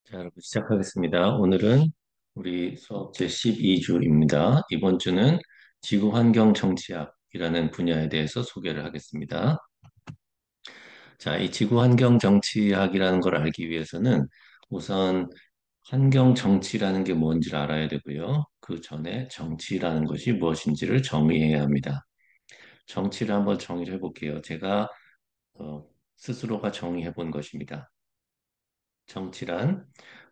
자, 여러분 시작하겠습니다. 오늘은 우리 수업 제12주입니다. 이번 주는 지구환경정치학이라는 분야에 대해서 소개를 하겠습니다. 자, 이 지구환경정치학이라는 걸 알기 위해서는 우선 환경정치라는 게 뭔지를 알아야 되고요. 그 전에 정치라는 것이 무엇인지를 정의해야 합니다. 정치를 한번 정의를 해볼게요. 제가 어, 스스로가 정의해 본 것입니다. 정치란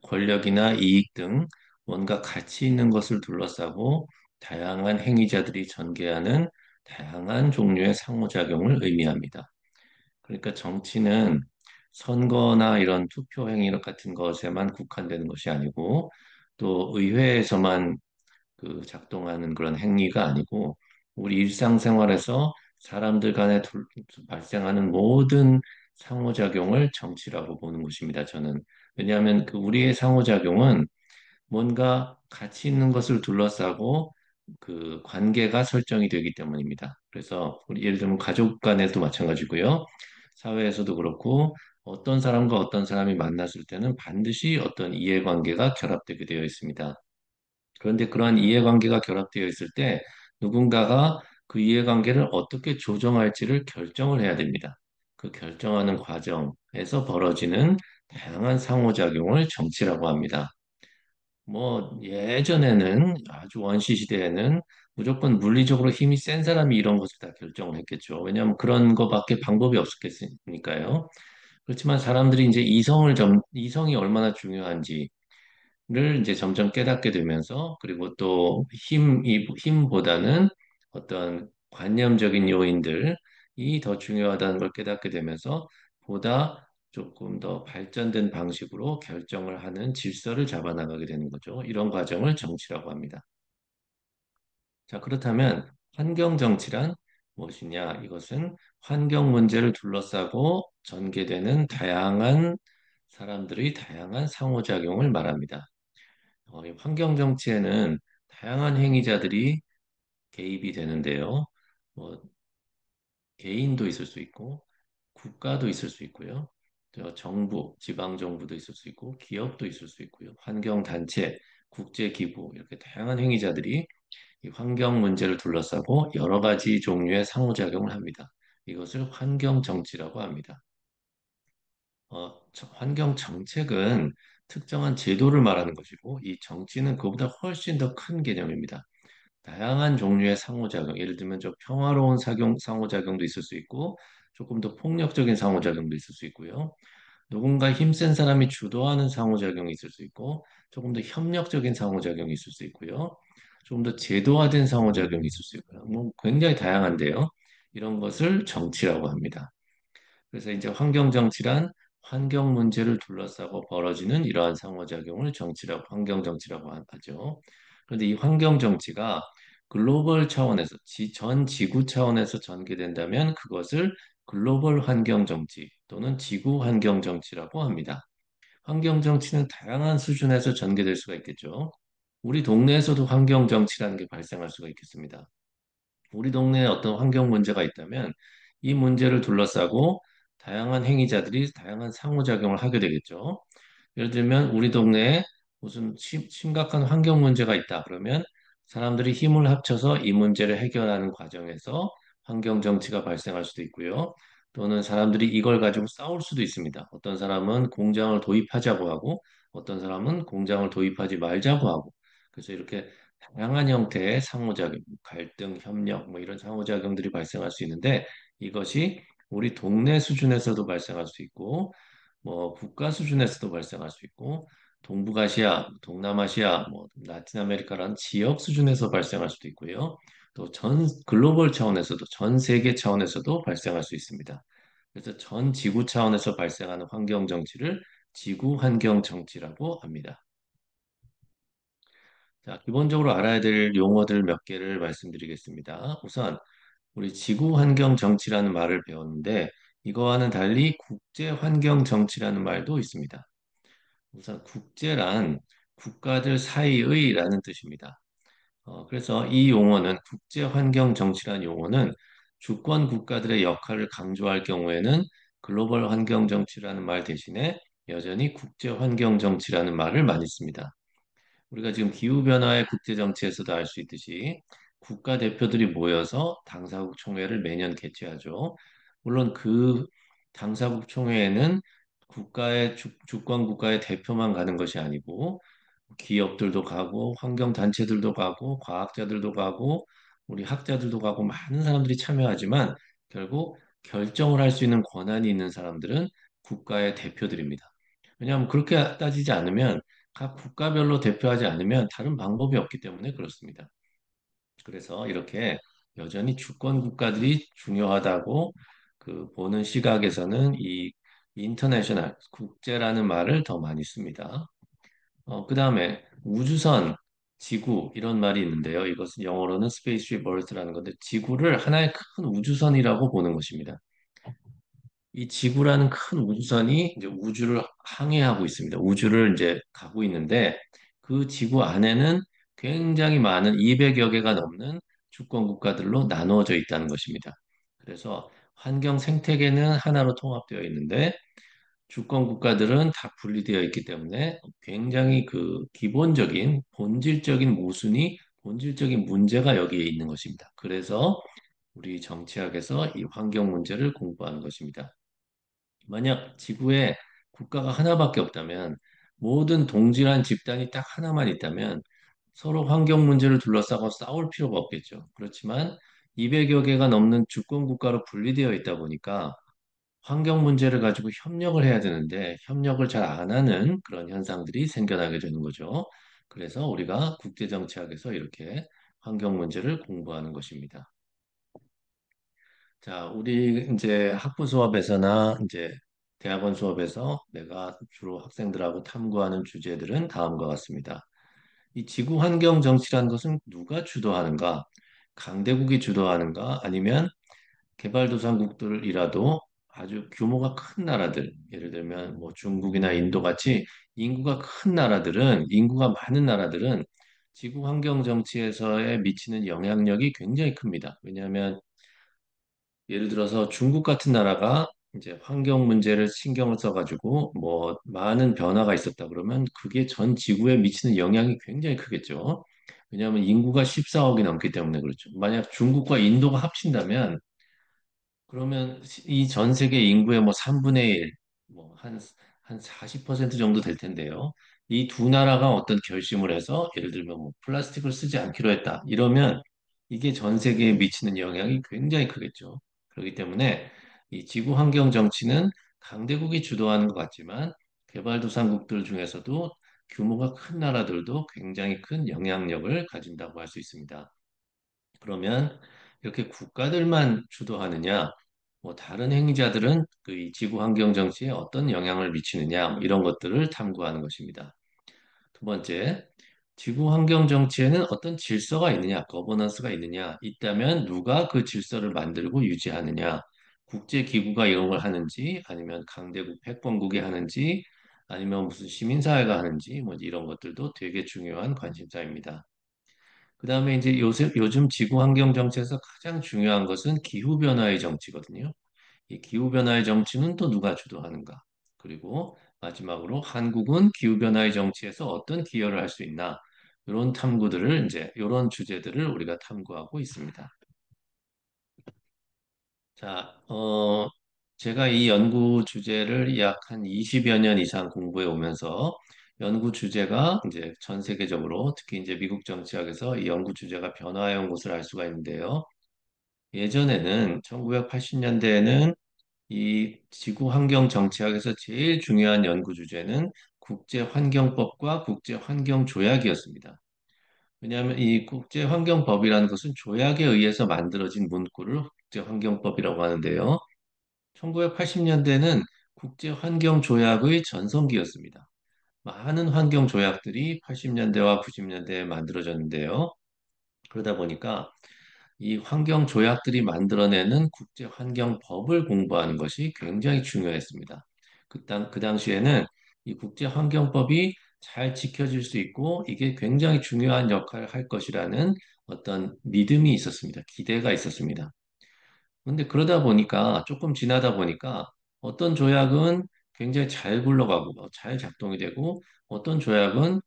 권력이나 이익 등 뭔가 가치 있는 것을 둘러싸고 다양한 행위자들이 전개하는 다양한 종류의 상호작용을 의미합니다. 그러니까 정치는 선거나 이런 투표 행위 같은 것에만 국한되는 것이 아니고 또 의회에서만 작동하는 그런 행위가 아니고 우리 일상생활에서 사람들 간에 발생하는 모든 상호작용을 정치라고 보는 것입니다. 저는 왜냐하면 우리의 상호작용은 뭔가 가치 있는 것을 둘러싸고 그 관계가 설정이 되기 때문입니다. 그래서 우리 예를 들면 가족 간에도 마찬가지고요. 사회에서도 그렇고 어떤 사람과 어떤 사람이 만났을 때는 반드시 어떤 이해관계가 결합되게 되어 있습니다. 그런데 그러한 이해관계가 결합되어 있을 때 누군가가 그 이해관계를 어떻게 조정할지를 결정을 해야 됩니다. 그 결정하는 과정에서 벌어지는 다양한 상호작용을 정치라고 합니다. 뭐 예전에는 아주 원시 시대에는 무조건 물리적으로 힘이 센 사람이 이런 것을 다 결정을 했겠죠. 왜냐하면 그런 것밖에 방법이 없었겠으니까요. 그렇지만 사람들이 이제 이성이 얼마나 중요한지 를 이제 점점 깨닫게 되면서 그리고 또 힘보다는 어떤 관념적인 요인들이 더 중요하다는 걸 깨닫게 되면서 보다 조금 더 발전된 방식으로 결정을 하는 질서를 잡아나가게 되는 거죠. 이런 과정을 정치라고 합니다. 자, 그렇다면 환경 정치란 무엇이냐? 이것은 환경 문제를 둘러싸고 전개되는 다양한 사람들의 다양한 상호작용을 말합니다. 이 환경 정치에는 다양한 행위자들이 개입이 되는데요. 뭐 개인도 있을 수 있고 국가도 있을 수 있고요. 또 정부, 지방 정부도 있을 수 있고 기업도 있을 수 있고요. 환경 단체, 국제 기구 이렇게 다양한 행위자들이 이 환경 문제를 둘러싸고 여러 가지 종류의 상호작용을 합니다. 이것을 환경 정치라고 합니다. 환경 정책은 특정한 제도를 말하는 것이고 이 정치는 그보다 훨씬 더 큰 개념입니다. 다양한 종류의 상호작용, 예를 들면 좀 평화로운 상호작용도 있을 수 있고, 조금 더 폭력적인 상호작용도 있을 수 있고요. 누군가 힘센 사람이 주도하는 상호작용이 있을 수 있고, 조금 더 협력적인 상호작용이 있을 수 있고요. 조금 더 제도화된 상호작용이 있을 수 있고요. 뭐 굉장히 다양한데요. 이런 것을 정치라고 합니다. 그래서 이제 환경 정치란 환경 문제를 둘러싸고 벌어지는 이러한 상호작용을 환경 정치라고 하죠. 그런데 이 환경 정치가 글로벌 차원에서, 전 지구 차원에서 전개된다면 그것을 글로벌 환경 정치 또는 지구 환경 정치라고 합니다. 환경 정치는 다양한 수준에서 전개될 수가 있겠죠. 우리 동네에서도 환경 정치라는 게 발생할 수가 있겠습니다. 우리 동네에 어떤 환경 문제가 있다면 이 문제를 둘러싸고 다양한 행위자들이 다양한 상호작용을 하게 되겠죠. 예를 들면 우리 동네에 무슨 심각한 환경 문제가 있다 그러면 사람들이 힘을 합쳐서 이 문제를 해결하는 과정에서 환경 정치가 발생할 수도 있고요. 또는 사람들이 이걸 가지고 싸울 수도 있습니다. 어떤 사람은 공장을 도입하자고 하고 어떤 사람은 공장을 도입하지 말자고 하고 그래서 이렇게 다양한 형태의 상호작용, 갈등, 협력, 뭐 이런 상호작용들이 발생할 수 있는데 이것이 우리 동네 수준에서도 발생할 수 있고, 뭐 국가 수준에서도 발생할 수 있고, 동북아시아, 동남아시아, 뭐 라틴 아메리카라는 지역 수준에서 발생할 수도 있고요. 또 전 글로벌 차원에서도 전 세계 차원에서도 발생할 수 있습니다. 그래서 전 지구 차원에서 발생하는 환경 정치를 지구 환경 정치라고 합니다. 자, 기본적으로 알아야 될 용어들 몇 개를 말씀드리겠습니다. 우선 우리 지구 환경 정치라는 말을 배웠는데 이거와는 달리 국제 환경 정치라는 말도 있습니다. 우선 국제란 국가들 사이의라는 뜻입니다. 그래서 이 용어는 국제 환경 정치라는 용어는 주권 국가들의 역할을 강조할 경우에는 글로벌 환경 정치라는 말 대신에 여전히 국제환경정치라는 말을 많이 씁니다. 우리가 지금 기후변화의 국제정치에서도 알 수 있듯이 국가대표들이 모여서 당사국 총회를 매년 개최하죠. 물론 그 당사국 총회에는 주권 국가의 대표만 가는 것이 아니고 기업들도 가고 환경단체들도 가고 과학자들도 가고 우리 학자들도 가고 많은 사람들이 참여하지만 결국 결정을 할 수 있는 권한이 있는 사람들은 국가의 대표들입니다. 왜냐하면 그렇게 따지지 않으면 각 국가별로 대표하지 않으면 다른 방법이 없기 때문에 그렇습니다. 그래서 이렇게 여전히 주권 국가들이 중요하다고 그 보는 시각에서는 이 인터내셔널 국제라는 말을 더 많이 씁니다. 그다음에 우주선, 지구 이런 말이 있는데요. 이것은 영어로는 spaceship Earth라는 건데 지구를 하나의 큰 우주선이라고 보는 것입니다. 이 지구라는 큰 우주선이 이제 우주를 항해하고 있습니다. 우주를 이제 가고 있는데 그 지구 안에는 굉장히 많은 200여 개가 넘는 주권 국가들로 나누어져 있다는 것입니다. 그래서 환경 생태계는 하나로 통합되어 있는데 주권 국가들은 다 분리되어 있기 때문에 굉장히 그 기본적인 본질적인 모순이 본질적인 문제가 여기에 있는 것입니다. 그래서 우리 정치학에서 이 환경 문제를 공부하는 것입니다. 만약 지구에 국가가 하나밖에 없다면 모든 동질한 집단이 딱 하나만 있다면 서로 환경 문제를 둘러싸고 싸울 필요가 없겠죠. 그렇지만 200여 개가 넘는 주권 국가로 분리되어 있다 보니까 환경 문제를 가지고 협력을 해야 되는데 협력을 잘 안 하는 그런 현상들이 생겨나게 되는 거죠. 그래서 우리가 국제정치학에서 이렇게 환경 문제를 공부하는 것입니다. 자, 우리 이제 학부 수업에서나 이제 대학원 수업에서 내가 주로 학생들하고 탐구하는 주제들은 다음과 같습니다. 이 지구 환경 정치라는 것은 누가 주도하는가? 강대국이 주도하는가? 아니면 개발도상국들이라도 아주 규모가 큰 나라들, 예를 들면 뭐 중국이나 인도 같이 인구가 큰 나라들은, 인구가 많은 나라들은 지구 환경 정치에서의 미치는 영향력이 굉장히 큽니다. 왜냐하면 예를 들어서 중국 같은 나라가 이제 환경 문제를 신경을 써가지고 뭐 많은 변화가 있었다 그러면 그게 전 지구에 미치는 영향이 굉장히 크겠죠. 왜냐하면 인구가 14억이 넘기 때문에 그렇죠. 만약 중국과 인도가 합친다면 그러면 이 전 세계 인구의 뭐 3분의 1, 한 40% 정도 될 텐데요. 이 두 나라가 어떤 결심을 해서 예를 들면 뭐 플라스틱을 쓰지 않기로 했다. 이러면 이게 전 세계에 미치는 영향이 굉장히 크겠죠. 그렇기 때문에 이 지구 환경 정치는 강대국이 주도하는 것 같지만 개발도상국들 중에서도 규모가 큰 나라들도 굉장히 큰 영향력을 가진다고 할 수 있습니다. 그러면 이렇게 국가들만 주도하느냐, 뭐 다른 행위자들은 그이 지구 환경 정치에 어떤 영향을 미치느냐, 뭐 이런 것들을 탐구하는 것입니다. 두 번째, 지구 환경 정치에는 어떤 질서가 있느냐, 거버넌스가 있느냐, 있다면 누가 그 질서를 만들고 유지하느냐, 국제 기구가 이런 걸 하는지, 아니면 강대국 패권국이 하는지, 아니면 무슨 시민사회가 하는지, 뭐 이런 것들도 되게 중요한 관심사입니다. 그다음에 이제 요즘 지구 환경 정치에서 가장 중요한 것은 기후 변화의 정치거든요. 이 기후 변화의 정치는 또 누가 주도하는가? 그리고 마지막으로 한국은 기후 변화의 정치에서 어떤 기여를 할 수 있나? 이런 탐구들을 이제 이런 주제들을 우리가 탐구하고 있습니다. 자, 제가 이 연구 주제를 약 한 20여 년 이상 공부해 오면서 연구 주제가 이제 전 세계적으로 특히 이제 미국 정치학에서 이 연구 주제가 변화해 온 것을 알 수가 있는데요. 예전에는 1980년대에는 이 지구 환경 정치학에서 제일 중요한 연구 주제는 국제 환경법과 국제 환경 조약이었습니다. 왜냐하면 이 국제 환경법이라는 것은 조약에 의해서 만들어진 문구를 국제 환경법이라고 하는데요. 1980년대는 국제환경조약의 전성기였습니다. 많은 환경조약들이 80년대와 90년대에 만들어졌는데요. 그러다 보니까 이 환경조약들이 만들어내는 국제환경법을 공부하는 것이 굉장히 중요했습니다. 그 당시에는 이 국제환경법이 잘 지켜질 수 있고 이게 굉장히 중요한 역할을 할 것이라는 어떤 믿음이 있었습니다. 기대가 있었습니다. 근데 그러다 보니까 조금 지나다 보니까 어떤 조약은 굉장히 잘 굴러가고 잘 작동이 되고 어떤 조약은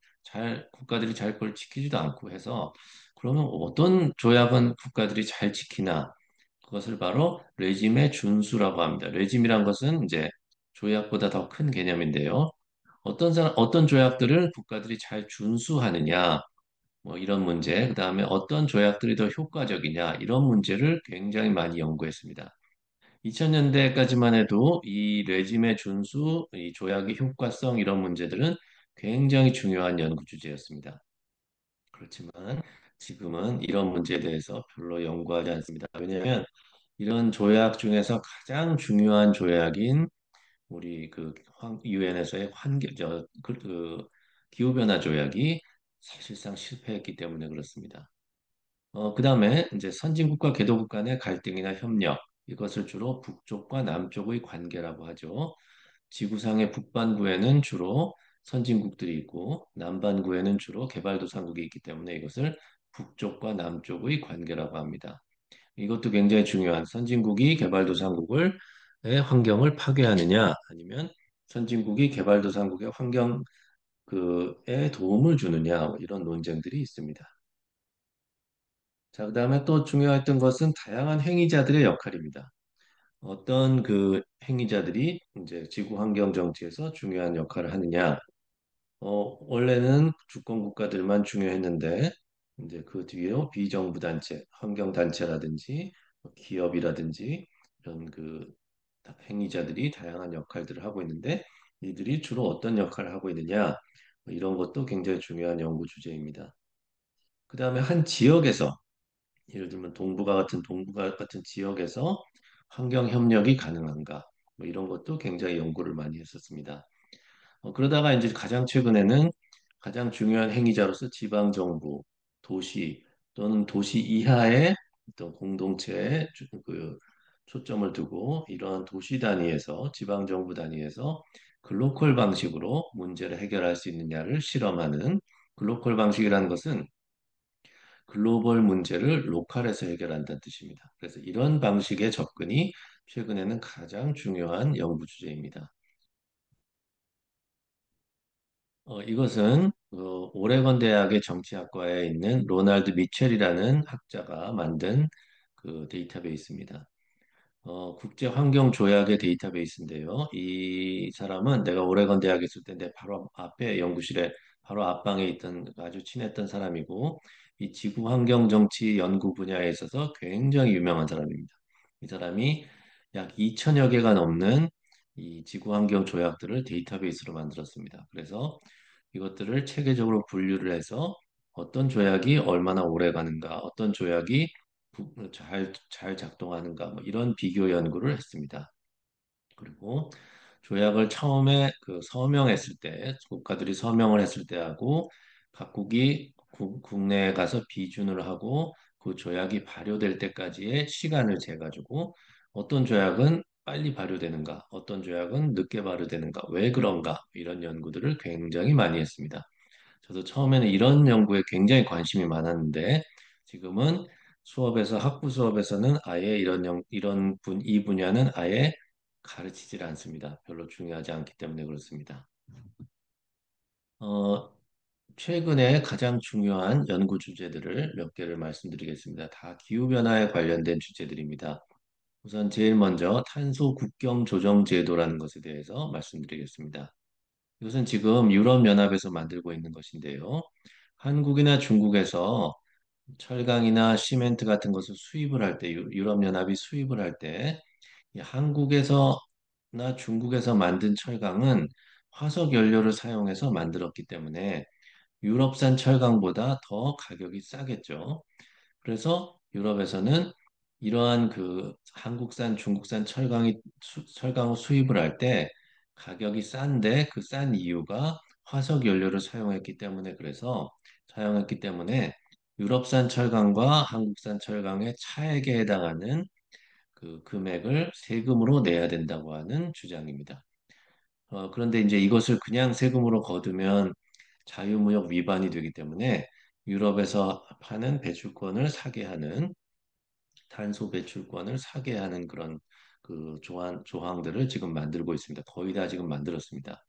국가들이 잘 그걸 지키지도 않고 해서 그러면 어떤 조약은 국가들이 잘 지키나 그것을 바로 레짐의 준수라고 합니다. 레짐이란 것은 이제 조약보다 더 큰 개념인데요. 어떤 조약들을 국가들이 잘 준수하느냐, 뭐 이런 문제, 그다음에 어떤 조약들이 더 효과적이냐, 이런 문제를 굉장히 많이 연구했습니다. 2000년대까지만 해도 이 레짐의 준수, 이 조약의 효과성 이런 문제들은 굉장히 중요한 연구 주제였습니다. 그렇지만 지금은 이런 문제에 대해서 별로 연구하지 않습니다. 왜냐하면 이런 조약 중에서 가장 중요한 조약인 우리 그 유엔에서의 기후변화 조약이 사실상 실패했기 때문에 그렇습니다. 그다음에 이제 선진국과 개도국 간의 갈등이나 협력, 이것을 주로 북쪽과 남쪽의 관계라고 하죠. 지구상의 북반구에는 주로 선진국들이 있고 남반구에는 주로 개발도상국이 있기 때문에 이것을 북쪽과 남쪽의 관계라고 합니다. 이것도 굉장히 중요한 선진국이 개발도상국을 의 환경을 파괴하느냐 아니면 선진국이 개발도상국의 환경 그에 도움을 주느냐 뭐 이런 논쟁들이 있습니다. 자, 그다음에 또 중요했던 것은 다양한 행위자들의 역할입니다. 어떤 그 행위자들이 이제 지구 환경 정치에서 중요한 역할을 하느냐. 원래는 주권 국가들만 중요했는데 이제 그 뒤에 비정부 단체, 환경 단체라든지 기업이라든지 이런 그 행위자들이 다양한 역할들을 하고 있는데 이들이 주로 어떤 역할을 하고 있느냐. 뭐 이런 것도 굉장히 중요한 연구 주제입니다. 그다음에 한 지역에서 예를 들면 동북아 같은 지역에서 환경 협력이 가능한가? 뭐 이런 것도 굉장히 연구를 많이 했었습니다. 그러다가 이제 가장 최근에는 가장 중요한 행위자로서 지방 정부, 도시 또는 도시 이하의 어떤 공동체에 초점을 두고 이러한 도시 단위에서 지방 정부 단위에서 글로컬 방식으로 문제를 해결할 수 있느냐를 실험하는 글로컬 방식이라는 것은 글로벌 문제를 로컬에서 해결한다는 뜻입니다. 그래서 이런 방식의 접근이 최근에는 가장 중요한 연구 주제입니다. 이것은 오레곤 대학의 정치학과에 있는 로날드 미첼이라는 학자가 만든 그 데이터베이스입니다. 국제환경조약의 데이터베이스인데요. 이 사람은 내가 오레곤 대학에 있을 때 내 바로 앞에 연구실에 바로 앞방에 있던 아주 친했던 사람이고 이 지구환경정치 연구 분야에 있어서 굉장히 유명한 사람입니다. 이 사람이 약 2천여 개가 넘는 이 지구환경 조약들을 데이터베이스로 만들었습니다. 그래서 이것들을 체계적으로 분류를 해서 어떤 조약이 얼마나 오래 가는가, 어떤 조약이 잘 작동하는가, 뭐 이런 비교 연구를 했습니다. 그리고 조약을 처음에 그 서명했을 때, 국가들이 서명을 했을 때하고 각국이 국내에 가서 비준을 하고 그 조약이 발효될 때까지의 시간을 재가지고 어떤 조약은 빨리 발효되는가, 어떤 조약은 늦게 발효되는가, 왜 그런가, 이런 연구들을 굉장히 많이 했습니다. 저도 처음에는 이런 연구에 굉장히 관심이 많았는데 지금은 학부 수업에서는 아예 이 분야는 아예 가르치질 않습니다. 별로 중요하지 않기 때문에 그렇습니다. 어, 최근에 가장 중요한 연구 주제들을 몇 개를 말씀드리겠습니다. 다 기후변화에 관련된 주제들입니다. 우선 제일 먼저 탄소 국경 조정 제도라는 것에 대해서 말씀드리겠습니다. 이것은 지금 유럽연합에서 만들고 있는 것인데요. 한국이나 중국에서 철강이나 시멘트 같은 것을 수입을 할 때, 유럽연합이 수입을 할 때, 이 한국에서나 중국에서 만든 철강은 화석 연료를 사용해서 만들었기 때문에 유럽산 철강보다 더 가격이 싸겠죠. 그래서 유럽에서는 이러한 그 한국산, 중국산 철강을 수입을 할 때 가격이 싼데 그 싼 이유가 화석 연료를 사용했기 때문에 유럽산 철강과 한국산 철강의 차액에 해당하는 그 금액을 세금으로 내야 된다고 하는 주장입니다. 그런데 이제 이것을 그냥 세금으로 거두면 자유무역 위반이 되기 때문에 유럽에서 파는 탄소 배출권을 사게 하는 그런 조항들을 지금 만들고 있습니다. 거의 다 지금 만들었습니다.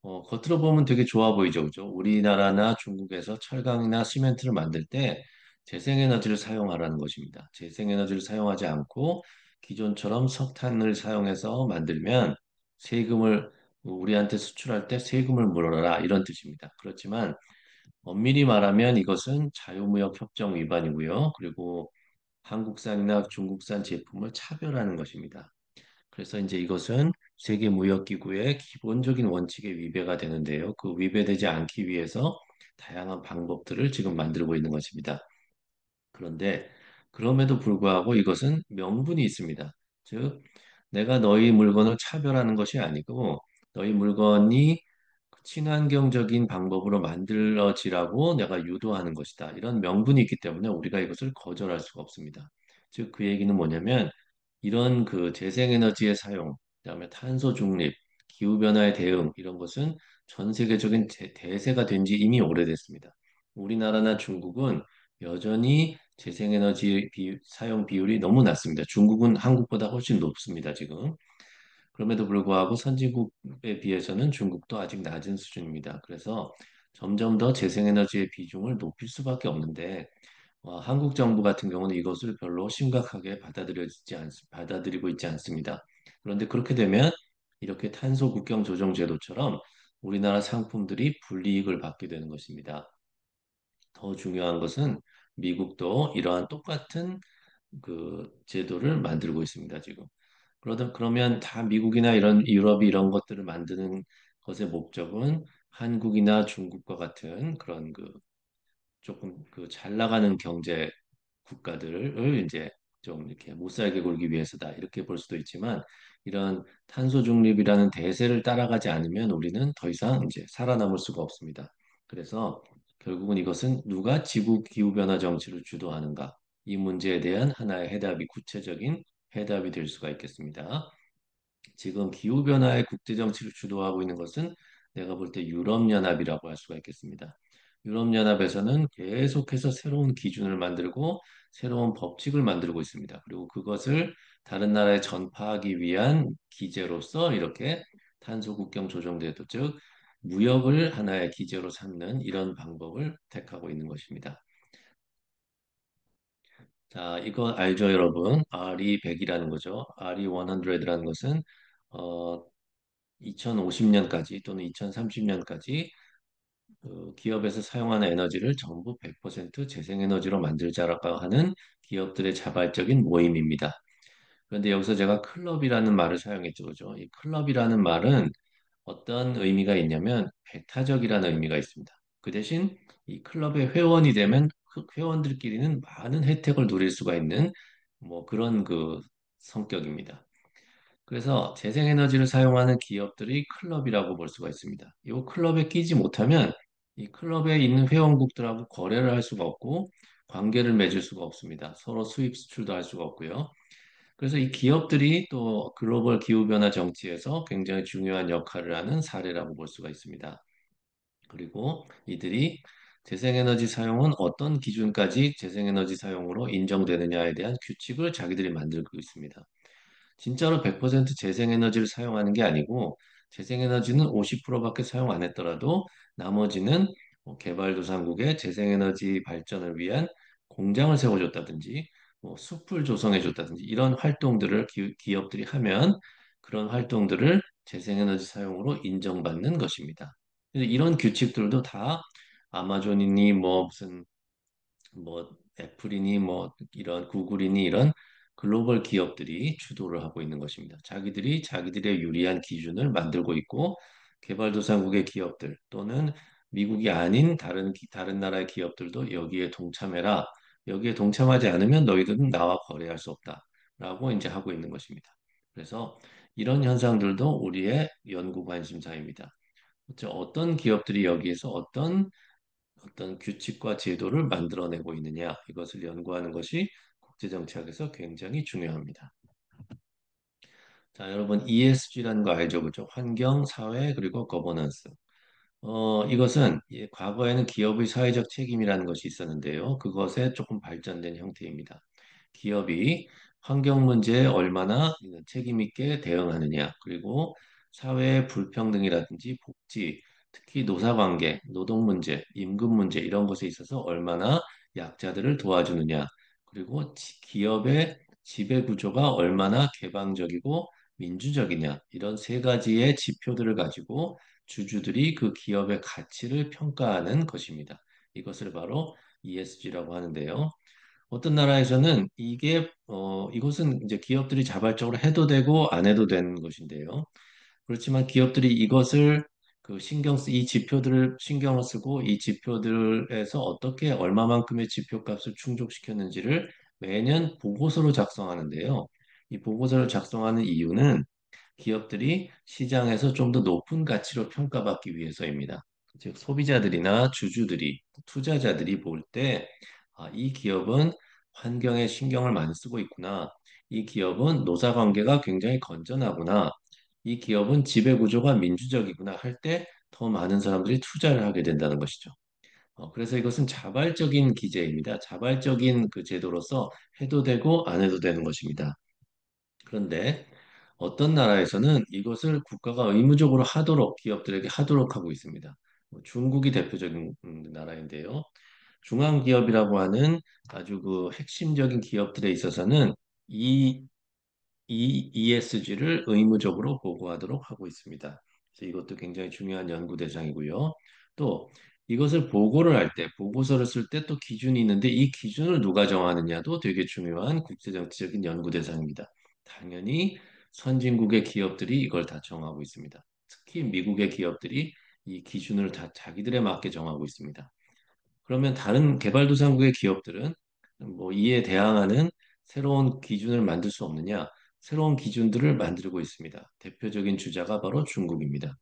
겉으로 보면 되게 좋아 보이죠, 그죠? 우리나라나 중국에서 철강이나 시멘트를 만들 때 재생에너지를 사용하라는 것입니다. 재생에너지를 사용하지 않고 기존처럼 석탄을 사용해서 만들면 세금을 우리한테 수출할 때 세금을 물어라 이런 뜻입니다. 그렇지만 엄밀히 말하면 이것은 자유무역 협정 위반이고요. 그리고 한국산이나 중국산 제품을 차별하는 것입니다. 그래서 이제 이것은 세계무역기구의 기본적인 원칙에 위배가 되는데요. 그 위배되지 않기 위해서 다양한 방법들을 지금 만들고 있는 것입니다. 그런데 그럼에도 불구하고 이것은 명분이 있습니다. 즉, 내가 너희 물건을 차별하는 것이 아니고 너희 물건이 친환경적인 방법으로 만들어지라고 내가 유도하는 것이다. 이런 명분이 있기 때문에 우리가 이것을 거절할 수가 없습니다. 즉, 그 얘기는 뭐냐면 이런 그 재생에너지의 사용, 그다음에 탄소 중립, 기후변화에 대응 이런 것은 전 세계적인 대세가 된 지 이미 오래됐습니다. 우리나라나 중국은 여전히 재생에너지 사용 비율이 너무 낮습니다. 중국은 한국보다 훨씬 높습니다, 지금. 그럼에도 불구하고 선진국에 비해서는 중국도 아직 낮은 수준입니다. 그래서 점점 더 재생에너지의 비중을 높일 수밖에 없는데 한국 정부 같은 경우는 이것을 별로 심각하게 받아들이고 있지 않습니다. 그런데 그렇게 되면 이렇게 탄소 국경 조정 제도처럼 우리나라 상품들이 불이익을 받게 되는 것입니다. 더 중요한 것은 미국도 이러한 똑같은 그 제도를 만들고 있습니다, 지금. 그러면 다 미국이나 이런 유럽이 이런 것들을 만드는 것의 목적은 한국이나 중국과 같은 그런 조금 잘 나가는 경제 국가들을 이제 좀 이렇게 못 살게 굴기 위해서다 이렇게 볼 수도 있지만 이런 탄소 중립이라는 대세를 따라가지 않으면 우리는 더 이상 이제 살아남을 수가 없습니다. 그래서 결국은 이것은 누가 지구 기후 변화 정치를 주도하는가 이 문제에 대한 하나의 해답이 구체적인 해답이 될 수가 있겠습니다. 지금 기후변화의 국제정치를 주도하고 있는 것은 내가 볼 때 유럽연합이라고 할 수가 있겠습니다. 유럽연합에서는 계속해서 새로운 기준을 만들고 새로운 법칙을 만들고 있습니다. 그리고 그것을 다른 나라에 전파하기 위한 기제로서 이렇게 탄소 국경 조정제도, 즉 무역을 하나의 기제로 삼는 이런 방법을 택하고 있는 것입니다. 자, 이거 알죠, 여러분? RE100이라는 거죠. RE100라는 것은 어, 2050년까지 또는 2030년까지 기업에서 사용하는 에너지를 전부 100% 재생에너지로 만들자라고 하는 기업들의 자발적인 모임입니다. 그런데 여기서 제가 클럽이라는 말을 사용했죠, 그죠? 이 클럽이라는 말은 어떤 의미가 있냐면 배타적이라는 의미가 있습니다. 그 대신 이 클럽의 회원이 되면 그 회원들끼리는 많은 혜택을 누릴 수가 있는 뭐 그런 성격입니다. 그래서 재생에너지를 사용하는 기업들이 클럽이라고 볼 수가 있습니다. 이 클럽에 끼지 못하면 이 클럽에 있는 회원국들하고 거래를 할 수가 없고 관계를 맺을 수가 없습니다. 서로 수입 수출도 할 수가 없고요. 그래서 이 기업들이 또 글로벌 기후변화 정치에서 굉장히 중요한 역할을 하는 사례라고 볼 수가 있습니다. 그리고 이들이 재생에너지 사용은 어떤 기준까지 재생에너지 사용으로 인정되느냐에 대한 규칙을 자기들이 만들고 있습니다. 진짜로 100% 재생에너지를 사용하는 게 아니고 재생에너지는 50%밖에 사용 안 했더라도 나머지는 개발도상국의 재생에너지 발전을 위한 공장을 세워줬다든지 숲을 조성해줬다든지 이런 활동들을 기업들이 하면 그런 활동들을 재생에너지 사용으로 인정받는 것입니다. 그래서 이런 규칙들도 다 아마존이니 무슨 애플이니 이런 구글이니 이런 글로벌 기업들이 주도를 하고 있는 것입니다. 자기들이 자기들의 유리한 기준을 만들고 있고 개발도상국의 기업들 또는 미국이 아닌 다른 나라의 기업들도 여기에 동참해라. 여기에 동참하지 않으면 너희들은 나와 거래할 수 없다라고 이제 하고 있는 것입니다. 그래서 이런 현상들도 우리의 연구 관심사입니다. 어떤 기업들이 여기에서 어떤 규칙과 제도를 만들어내고 있느냐, 이것을 연구하는 것이 국제정치학에서 굉장히 중요합니다. 자, 여러분 ESG라는 거 알죠? 그죠? 환경, 사회, 그리고 거버넌스. 이것은 과거에는 기업의 사회적 책임이라는 것이 있었는데요. 그것에 조금 발전된 형태입니다. 기업이 환경 문제에 얼마나 책임 있게 대응하느냐, 그리고 사회의 불평등이라든지 복지, 특히 노사관계, 노동 문제, 임금 문제 이런 것에 있어서 얼마나 약자들을 도와주느냐, 그리고 기업의 지배 구조가 얼마나 개방적이고 민주적이냐, 이런 세 가지의 지표들을 가지고 주주들이 그 기업의 가치를 평가하는 것입니다. 이것을 바로 ESG라고 하는데요. 어떤 나라에서는 이것은 이제 기업들이 자발적으로 해도 되고 안 해도 되는 것인데요. 그렇지만 기업들이 이 지표들을 신경을 쓰고 이 지표들에서 어떻게 얼마만큼의 지표값을 충족시켰는지를 매년 보고서로 작성하는데요. 이 보고서를 작성하는 이유는 기업들이 시장에서 좀 더 높은 가치로 평가받기 위해서입니다. 즉, 소비자들이나 주주들이, 투자자들이 볼 때, 아, 이 기업은 환경에 신경을 많이 쓰고 있구나. 이 기업은 노사관계가 굉장히 건전하구나. 이 기업은 지배구조가 민주적이구나 할 때 더 많은 사람들이 투자를 하게 된다는 것이죠. 그래서 이것은 자발적인 기제입니다. 자발적인 그 제도로서 해도 되고 안 해도 되는 것입니다. 그런데 어떤 나라에서는 이것을 국가가 의무적으로 기업들에게 하도록 하고 있습니다. 중국이 대표적인 나라인데요. 중앙기업이라고 하는 아주 그 핵심적인 기업들에 있어서는 이, 이 ESG를 의무적으로 보고하도록 하고 있습니다. 그래서 이것도 굉장히 중요한 연구 대상이고요. 또 이것을 보고를 할 때, 보고서를 쓸 때 또 기준이 있는데 이 기준을 누가 정하느냐도 되게 중요한 국제정치적인 연구 대상입니다. 당연히 선진국의 기업들이 이걸 다 정하고 있습니다. 특히 미국의 기업들이 이 기준을 다 자기들에 맞게 정하고 있습니다. 그러면 다른 개발도상국의 기업들은 뭐 이에 대항하는 새로운 기준을 만들 수 없느냐? 새로운 기준들을 만들고 있습니다. 대표적인 주자가 바로 중국입니다.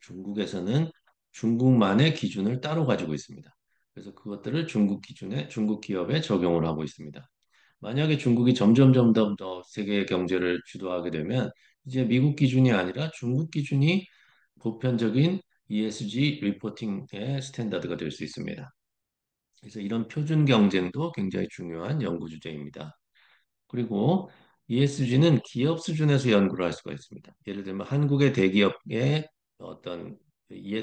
중국에서는 중국만의 기준을 따로 가지고 있습니다. 그래서 그것들을 중국 기업에 적용을 하고 있습니다. 만약에 중국이 점점 더 세계 경제를 주도하게 되면 이제 미국 기준이 아니라 중국 기준이 보편적인 ESG 리포팅의 스탠다드가 될 수 있습니다. 그래서 이런 표준 경쟁도 굉장히 중요한 연구 주제입니다. 그리고 ESG는 기업 수준에서 연구를 할 수가 있습니다. 예를 들면 한국의 대기업의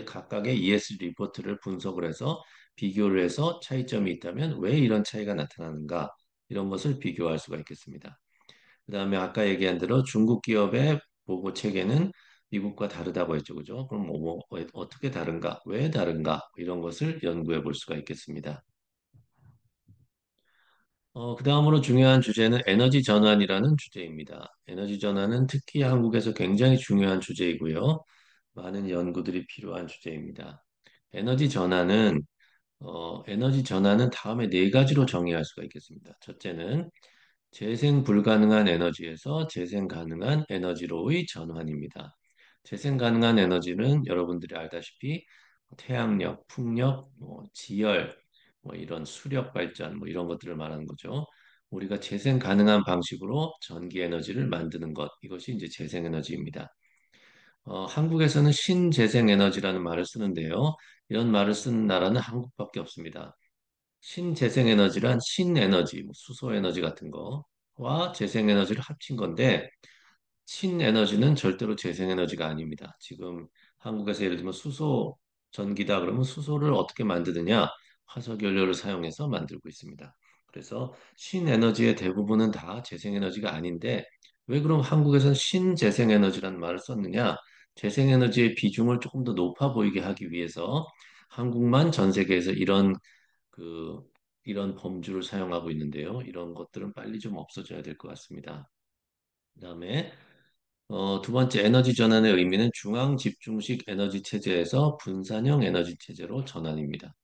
각각의 ESG 리포트를 분석을 해서 비교를 해서 차이점이 있다면 왜 이런 차이가 나타나는가 이런 것을 비교할 수가 있겠습니다. 그다음에 아까 얘기한 대로 중국 기업의 보고 체계는 미국과 다르다고 했죠, 그죠? 그럼 어떻게 다른가, 왜 다른가 이런 것을 연구해 볼 수가 있겠습니다. 그 다음으로 중요한 주제는 에너지 전환이라는 주제입니다. 에너지 전환은 특히 한국에서 굉장히 중요한 주제이고요. 많은 연구들이 필요한 주제입니다. 에너지 전환은, 에너지 전환은 다음에 네 가지로 정의할 수가 있겠습니다. 첫째는 재생 불가능한 에너지에서 재생 가능한 에너지로의 전환입니다. 재생 가능한 에너지는 여러분들이 알다시피 태양력, 풍력, 지열, 이런 수력 발전, 이런 것들을 말하는 거죠. 우리가 재생 가능한 방식으로 전기 에너지를 만드는 것, 이것이 이제 재생 에너지입니다. 한국에서는 신재생 에너지라는 말을 쓰는데요. 이런 말을 쓰는 나라는 한국밖에 없습니다. 신재생에너지란 신에너지, 수소에너지 같은 거와 재생에너지를 합친 건데 신에너지는 절대로 재생에너지가 아닙니다. 지금 한국에서 예를 들면 수소 전기다 그러면 수소를 어떻게 만드느냐? 화석연료를 사용해서 만들고 있습니다. 그래서 신에너지의 대부분은 다 재생에너지가 아닌데 왜 그럼 한국에서는 신재생에너지라는 말을 썼느냐? 재생에너지의 비중을 조금 더 높아 보이게 하기 위해서 한국만 전 세계에서 그 이런 범주를 사용하고 있는데요. 이런 것들은 빨리 좀 없어져야 될 것 같습니다. 그다음에 두 번째 에너지 전환의 의미는 중앙 집중식 에너지 체제에서 분산형 에너지 체제로 전환입니다.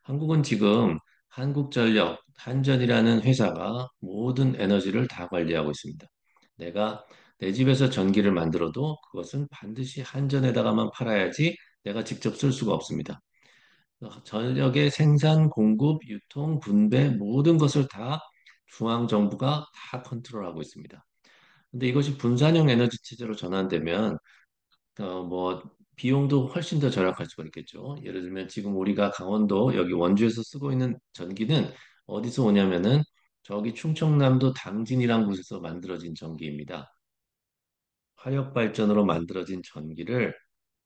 한국은 지금 한국전력, 한전이라는 회사가 모든 에너지를 다 관리하고 있습니다. 내가 내 집에서 전기를 만들어도 그것은 반드시 한전에다가만 팔아야지 내가 직접 쓸 수가 없습니다. 전력의 생산, 공급, 유통, 분배 모든 것을 다 중앙정부가 다 컨트롤하고 있습니다. 근데 이것이 분산형 에너지 체제로 전환되면 뭐 비용도 훨씬 더 절약할 수가 있겠죠. 예를 들면 지금 우리가 강원도 여기 원주에서 쓰고 있는 전기는 어디서 오냐면은 저기 충청남도 당진이란 곳에서 만들어진 전기입니다. 화력 발전으로 만들어진 전기를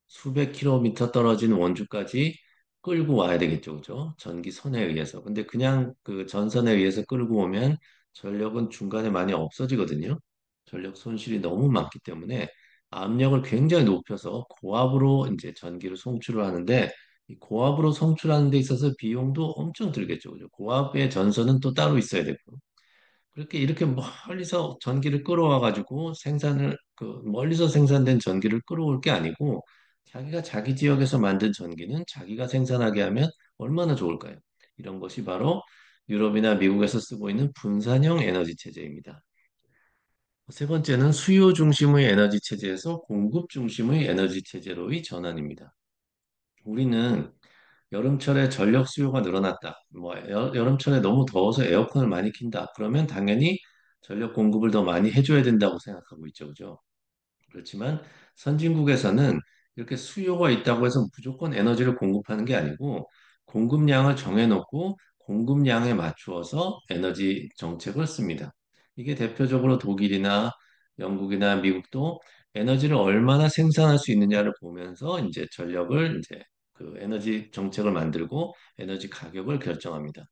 수백 킬로미터 떨어진 원주까지 끌고 와야 되겠죠, 그죠? 전기선에 의해서. 근데 그냥 그 전선에 의해서 끌고 오면 전력은 중간에 많이 없어지거든요. 전력 손실이 너무 많기 때문에 압력을 굉장히 높여서 고압으로 이제 전기를 송출을 하는데 이 고압으로 송출하는 데 있어서 비용도 엄청 들겠죠, 그죠? 고압의 전선은 또 따로 있어야 되고. 그렇게 이렇게 멀리서 전기를 끌어와 가지고 생산을 그 멀리서 생산된 전기를 끌어올 게 아니고 자기가 자기 지역에서 만든 전기는 자기가 생산하게 하면 얼마나 좋을까요? 이런 것이 바로 유럽이나 미국에서 쓰고 있는 분산형 에너지 체제입니다. 세 번째는 수요 중심의 에너지 체제에서 공급 중심의 에너지 체제로의 전환입니다. 우리는 여름철에 전력 수요가 늘어났다. 뭐 여름철에 너무 더워서 에어컨을 많이 킨다. 그러면 당연히 전력 공급을 더 많이 해줘야 된다고 생각하고 있죠, 그죠? 그렇지만 선진국에서는 이렇게 수요가 있다고 해서 무조건 에너지를 공급하는 게 아니고 공급량을 정해놓고 공급량에 맞추어서 에너지 정책을 씁니다. 이게 대표적으로 독일이나 영국이나 미국도 에너지를 얼마나 생산할 수 있느냐를 보면서 이제 전력을 이제 그 에너지 정책을 만들고 에너지 가격을 결정합니다.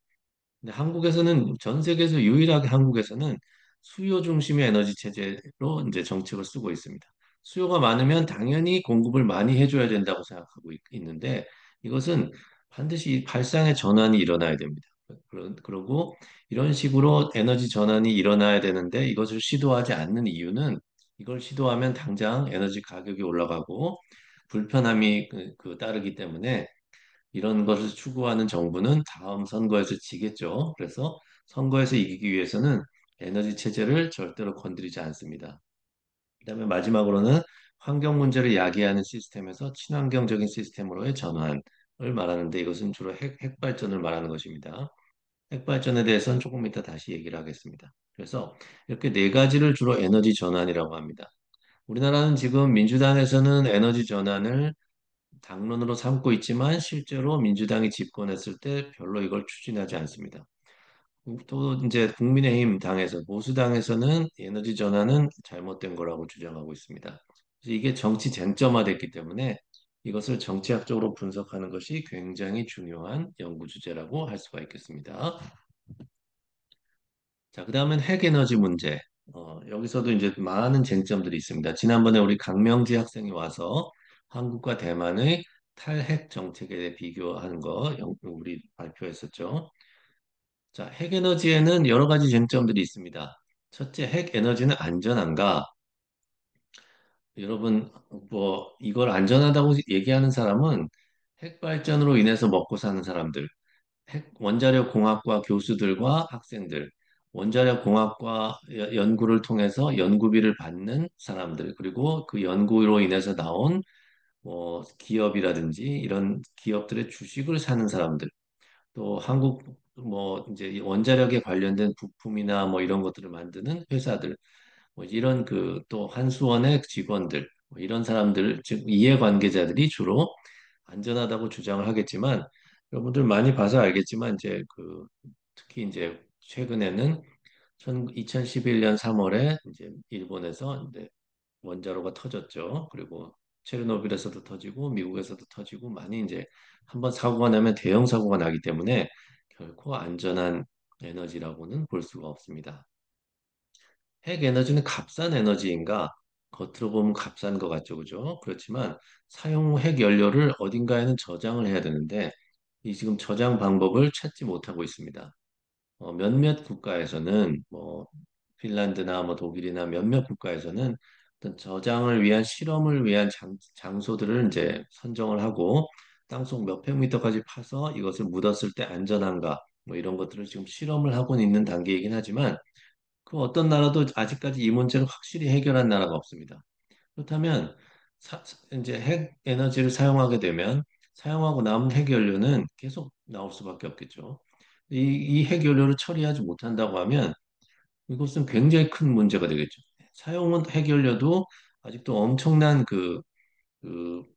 근데 한국에서는 전 세계에서 유일하게 한국에서는 수요 중심의 에너지 체제로 이제 정책을 쓰고 있습니다. 수요가 많으면 당연히 공급을 많이 해줘야 된다고 생각하고 있는데 이것은 반드시 발상의 전환이 일어나야 됩니다. 그러고 이런 식으로 에너지 전환이 일어나야 되는데 이것을 시도하지 않는 이유는 이걸 시도하면 당장 에너지 가격이 올라가고 불편함이 따르기 때문에 이런 것을 추구하는 정부는 다음 선거에서 지겠죠. 그래서 선거에서 이기기 위해서는 에너지 체제를 절대로 건드리지 않습니다. 그다음에 마지막으로는 환경 문제를 야기하는 시스템에서 친환경적인 시스템으로의 전환을 말하는데 이것은 주로 핵 발전을 말하는 것입니다. 핵 발전에 대해서는 조금 이따 다시 얘기를 하겠습니다. 그래서 이렇게 네 가지를 주로 에너지 전환이라고 합니다. 우리나라는 지금 민주당에서는 에너지 전환을 당론으로 삼고 있지만 실제로 민주당이 집권했을 때 별로 이걸 추진하지 않습니다. 또 이제 국민의힘 당에서 보수당에서는 에너지 전환은 잘못된 거라고 주장하고 있습니다. 그래서 이게 정치 쟁점화됐기 때문에 이것을 정치학적으로 분석하는 것이 굉장히 중요한 연구 주제라고 할 수가 있겠습니다. 자, 그다음엔 핵에너지 문제. 여기서도 이제 많은 쟁점들이 있습니다. 지난번에 우리 강명지 학생이 와서 한국과 대만의 탈핵 정책에 대해 비교하는 거 우리 발표했었죠. 자, 핵에너지에는 여러 가지 쟁점들이 있습니다. 첫째, 핵에너지는 안전한가? 여러분, 뭐 이걸 안전하다고 얘기하는 사람은 핵 발전으로 인해서 먹고 사는 사람들, 핵 원자력 공학과 교수들과 학생들, 원자력 공학과 연구를 통해서 연구비를 받는 사람들, 그리고 그 연구로 인해서 나온 뭐 기업이라든지 이런 기업들의 주식을 사는 사람들, 또 한국 뭐 이제 이 원자력에 관련된 부품이나 뭐 이런 것들을 만드는 회사들, 뭐 이런 그 또 한수원의 직원들, 뭐 이런 사람들, 즉 이해관계자들이 주로 안전하다고 주장을 하겠지만 여러분들 많이 봐서 알겠지만 이제 그 특히 이제 최근에는 2011년 3월에 이제 일본에서 이제 원자로가 터졌죠. 그리고 체르노빌에서도 터지고 미국에서도 터지고 많이 이제 한번 사고가 나면 대형 사고가 나기 때문에 결코 안전한 에너지라고는 볼 수가 없습니다. 핵 에너지는 값싼 에너지인가? 겉으로 보면 값싼 것 같죠, 그죠? 그렇지만 사용 후 핵 연료를 어딘가에는 저장을 해야 되는데 이 지금 저장 방법을 찾지 못하고 있습니다. 몇몇 국가에서는 뭐 핀란드나 뭐 독일이나 몇몇 국가에서는 어떤 저장을 위한 실험을 위한 장소들을 이제 선정을 하고 땅속 몇 평미터까지 파서 이것을 묻었을 때 안전한가 뭐 이런 것들을 지금 실험을 하고 있는 단계이긴 하지만 그 어떤 나라도 아직까지 이 문제를 확실히 해결한 나라가 없습니다. 그렇다면 이제 핵 에너지를 사용하게 되면 사용하고 남은 핵 연료는 계속 나올 수밖에 없겠죠. 이 핵 연료를 처리하지 못한다고 하면 이것은 굉장히 큰 문제가 되겠죠. 사용은 핵 연료도 아직도 엄청난 그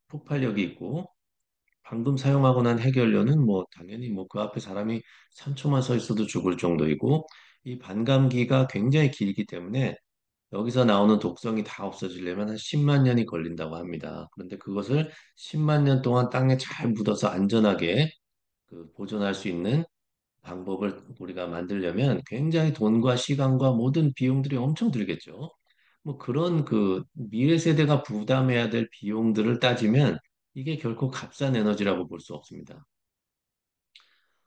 폭발력이 있고 방금 사용하고 난 핵연료는 뭐 당연히 뭐 그 앞에 사람이 3초만 서 있어도 죽을 정도이고 이 반감기가 굉장히 길기 때문에 여기서 나오는 독성이 다 없어지려면 한 10만 년이 걸린다고 합니다. 그런데 그것을 10만 년 동안 땅에 잘 묻어서 안전하게 보존할 수 있는 방법을 우리가 만들려면 굉장히 돈과 시간과 모든 비용들이 엄청 들겠죠. 뭐 그런 미래 세대가 부담해야 될 비용들을 따지면 이게 결코 값싼 에너지라고 볼 수 없습니다.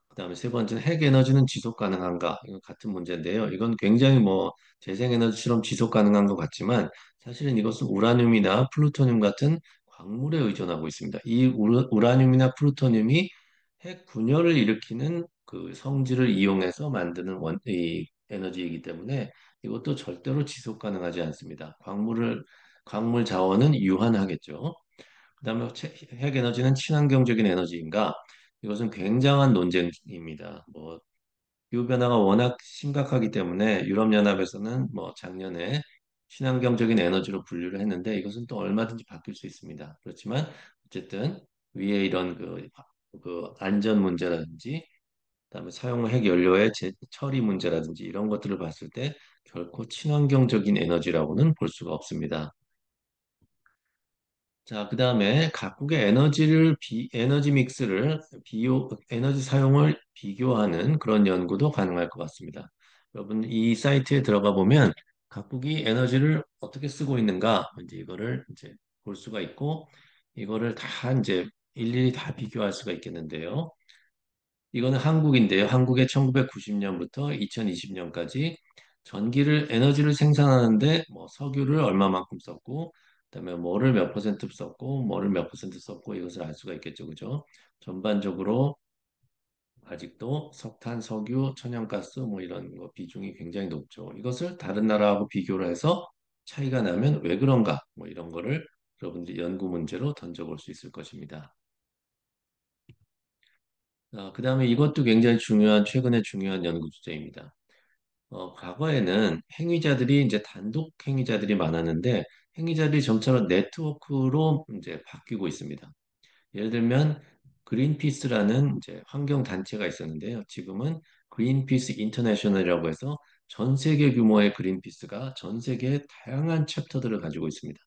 그다음에 세 번째는 핵 에너지는 지속 가능한가? 이건 같은 문제인데요. 이건 굉장히 뭐 재생 에너지처럼 지속 가능한 것 같지만 사실은 이것은 우라늄이나 플루토늄 같은 광물에 의존하고 있습니다. 이 우라늄이나 플루토늄이 핵 분열을 일으키는 그 성질을 이용해서 만드는 이 에너지이기 때문에 이것도 절대로 지속 가능하지 않습니다. 광물 자원은 유한하겠죠. 그다음에 핵 에너지는 친환경적인 에너지인가? 이것은 굉장한 논쟁입니다. 뭐 기후 변화가 워낙 심각하기 때문에 유럽연합에서는 뭐 작년에 친환경적인 에너지로 분류를 했는데 이것은 또 얼마든지 바뀔 수 있습니다. 그렇지만 어쨌든 위에 이런 그 안전 문제라든지 그다음에 사용 핵 연료의 처리 문제라든지 이런 것들을 봤을 때 결코 친환경적인 에너지라고는 볼 수가 없습니다. 자, 그 다음에 각국의 에너지 믹스를 에너지 사용을 비교하는 그런 연구도 가능할 것 같습니다. 여러분, 이 사이트에 들어가 보면 각국이 에너지를 어떻게 쓰고 있는가, 이제 이거를 이제 볼 수가 있고, 이거를 다 이제 일일이 다 비교할 수가 있겠는데요. 이거는 한국인데요. 한국의 1990년부터 2020년까지 에너지를 생산하는데 뭐 석유를 얼마만큼 썼고, 그다음에 뭐를 몇 퍼센트 썼고, 뭐를 몇 퍼센트 썼고 이것을 알 수가 있겠죠, 그죠? 전반적으로 아직도 석탄, 석유, 천연가스 뭐 이런 거 비중이 굉장히 높죠. 이것을 다른 나라하고 비교를 해서 차이가 나면 왜 그런가? 뭐 이런 거를 여러분들이 연구 문제로 던져볼 수 있을 것입니다. 그다음에 이것도 굉장히 최근에 중요한 연구 주제입니다. 과거에는 행위자들이 이제 단독 행위자들이 많았는데 행위자들이 점차로 네트워크로 이제 바뀌고 있습니다. 예를 들면 그린피스라는 이제 환경 단체가 있었는데요. 지금은 그린피스 인터내셔널이라고 해서 전 세계 규모의 그린피스가 전 세계의 다양한 챕터들을 가지고 있습니다.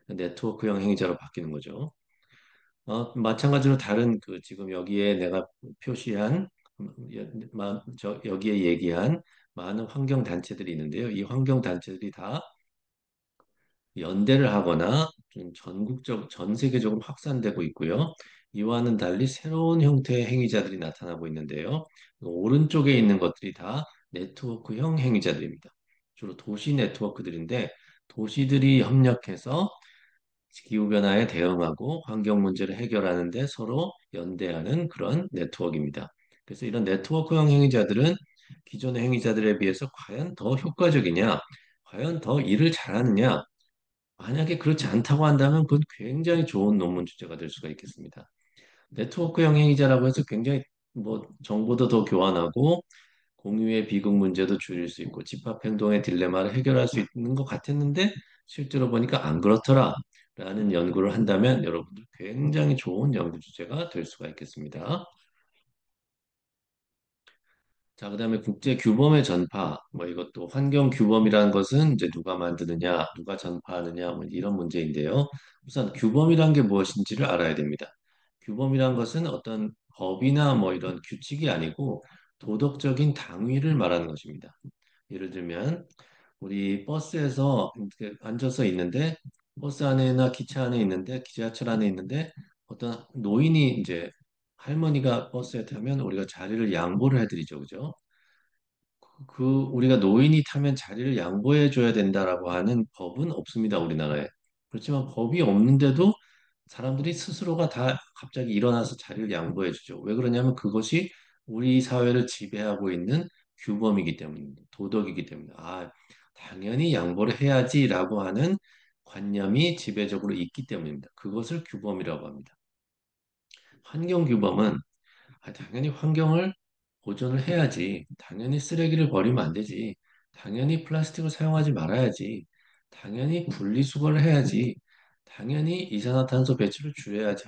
네트워크형 행위자로 바뀌는 거죠. 마찬가지로 다른 지금 여기에 내가 표시한 여기에 얘기한 많은 환경 단체들이 있는데요. 이 환경 단체들이 다 연대를 하거나 좀 전 세계적으로 확산되고 있고요. 이와는 달리 새로운 형태의 행위자들이 나타나고 있는데요. 오른쪽에 있는 것들이 다 네트워크형 행위자들입니다. 주로 도시 네트워크들인데 도시들이 협력해서 기후변화에 대응하고 환경 문제를 해결하는 데 서로 연대하는 그런 네트워크입니다. 그래서 이런 네트워크형 행위자들은 기존의 행위자들에 비해서 과연 더 효과적이냐, 과연 더 일을 잘하느냐, 만약에 그렇지 않다고 한다면 그건 굉장히 좋은 논문 주제가 될 수가 있겠습니다. 네트워크형 행위자라고 해서 굉장히 뭐 정보도 더 교환하고 공유의 비극 문제도 줄일 수 있고 집합행동의 딜레마를 해결할 수 있는 것 같았는데 실제로 보니까 안 그렇더라 라는 연구를 한다면 여러분들 굉장히 좋은 연구 주제가 될 수가 있겠습니다. 자, 그다음에 국제 규범의 전파, 뭐 이것도 환경 규범이라는 것은 이제 누가 만드느냐, 누가 전파하느냐, 뭐 이런 문제인데요. 우선 규범이란 게 무엇인지를 알아야 됩니다. 규범이란 것은 어떤 법이나 뭐 이런 규칙이 아니고 도덕적인 당위를 말하는 것입니다. 예를 들면 우리 버스에서 이렇게 앉아서 있는데 버스 안에나 기차 안에 있는데 지하철 안에 있는데 어떤 노인이 이제 할머니가 버스에 타면 우리가 자리를 양보를 해드리죠, 그죠? 우리가 노인이 타면 자리를 양보해 줘야 된다라고 하는 법은 없습니다, 우리나라에. 그렇지만 법이 없는데도 사람들이 스스로가 다 갑자기 일어나서 자리를 양보해 주죠. 왜 그러냐면 그것이 우리 사회를 지배하고 있는 규범이기 때문입니다. 도덕이기 때문에. 당연히 양보를 해야지라고 하는 관념이 지배적으로 있기 때문입니다. 그것을 규범이라고 합니다. 환경 규범은 당연히 환경을 보존을 해야지. 당연히 쓰레기를 버리면 안 되지. 당연히 플라스틱을 사용하지 말아야지. 당연히 분리수거를 해야지. 당연히 이산화탄소 배출을 줄여야지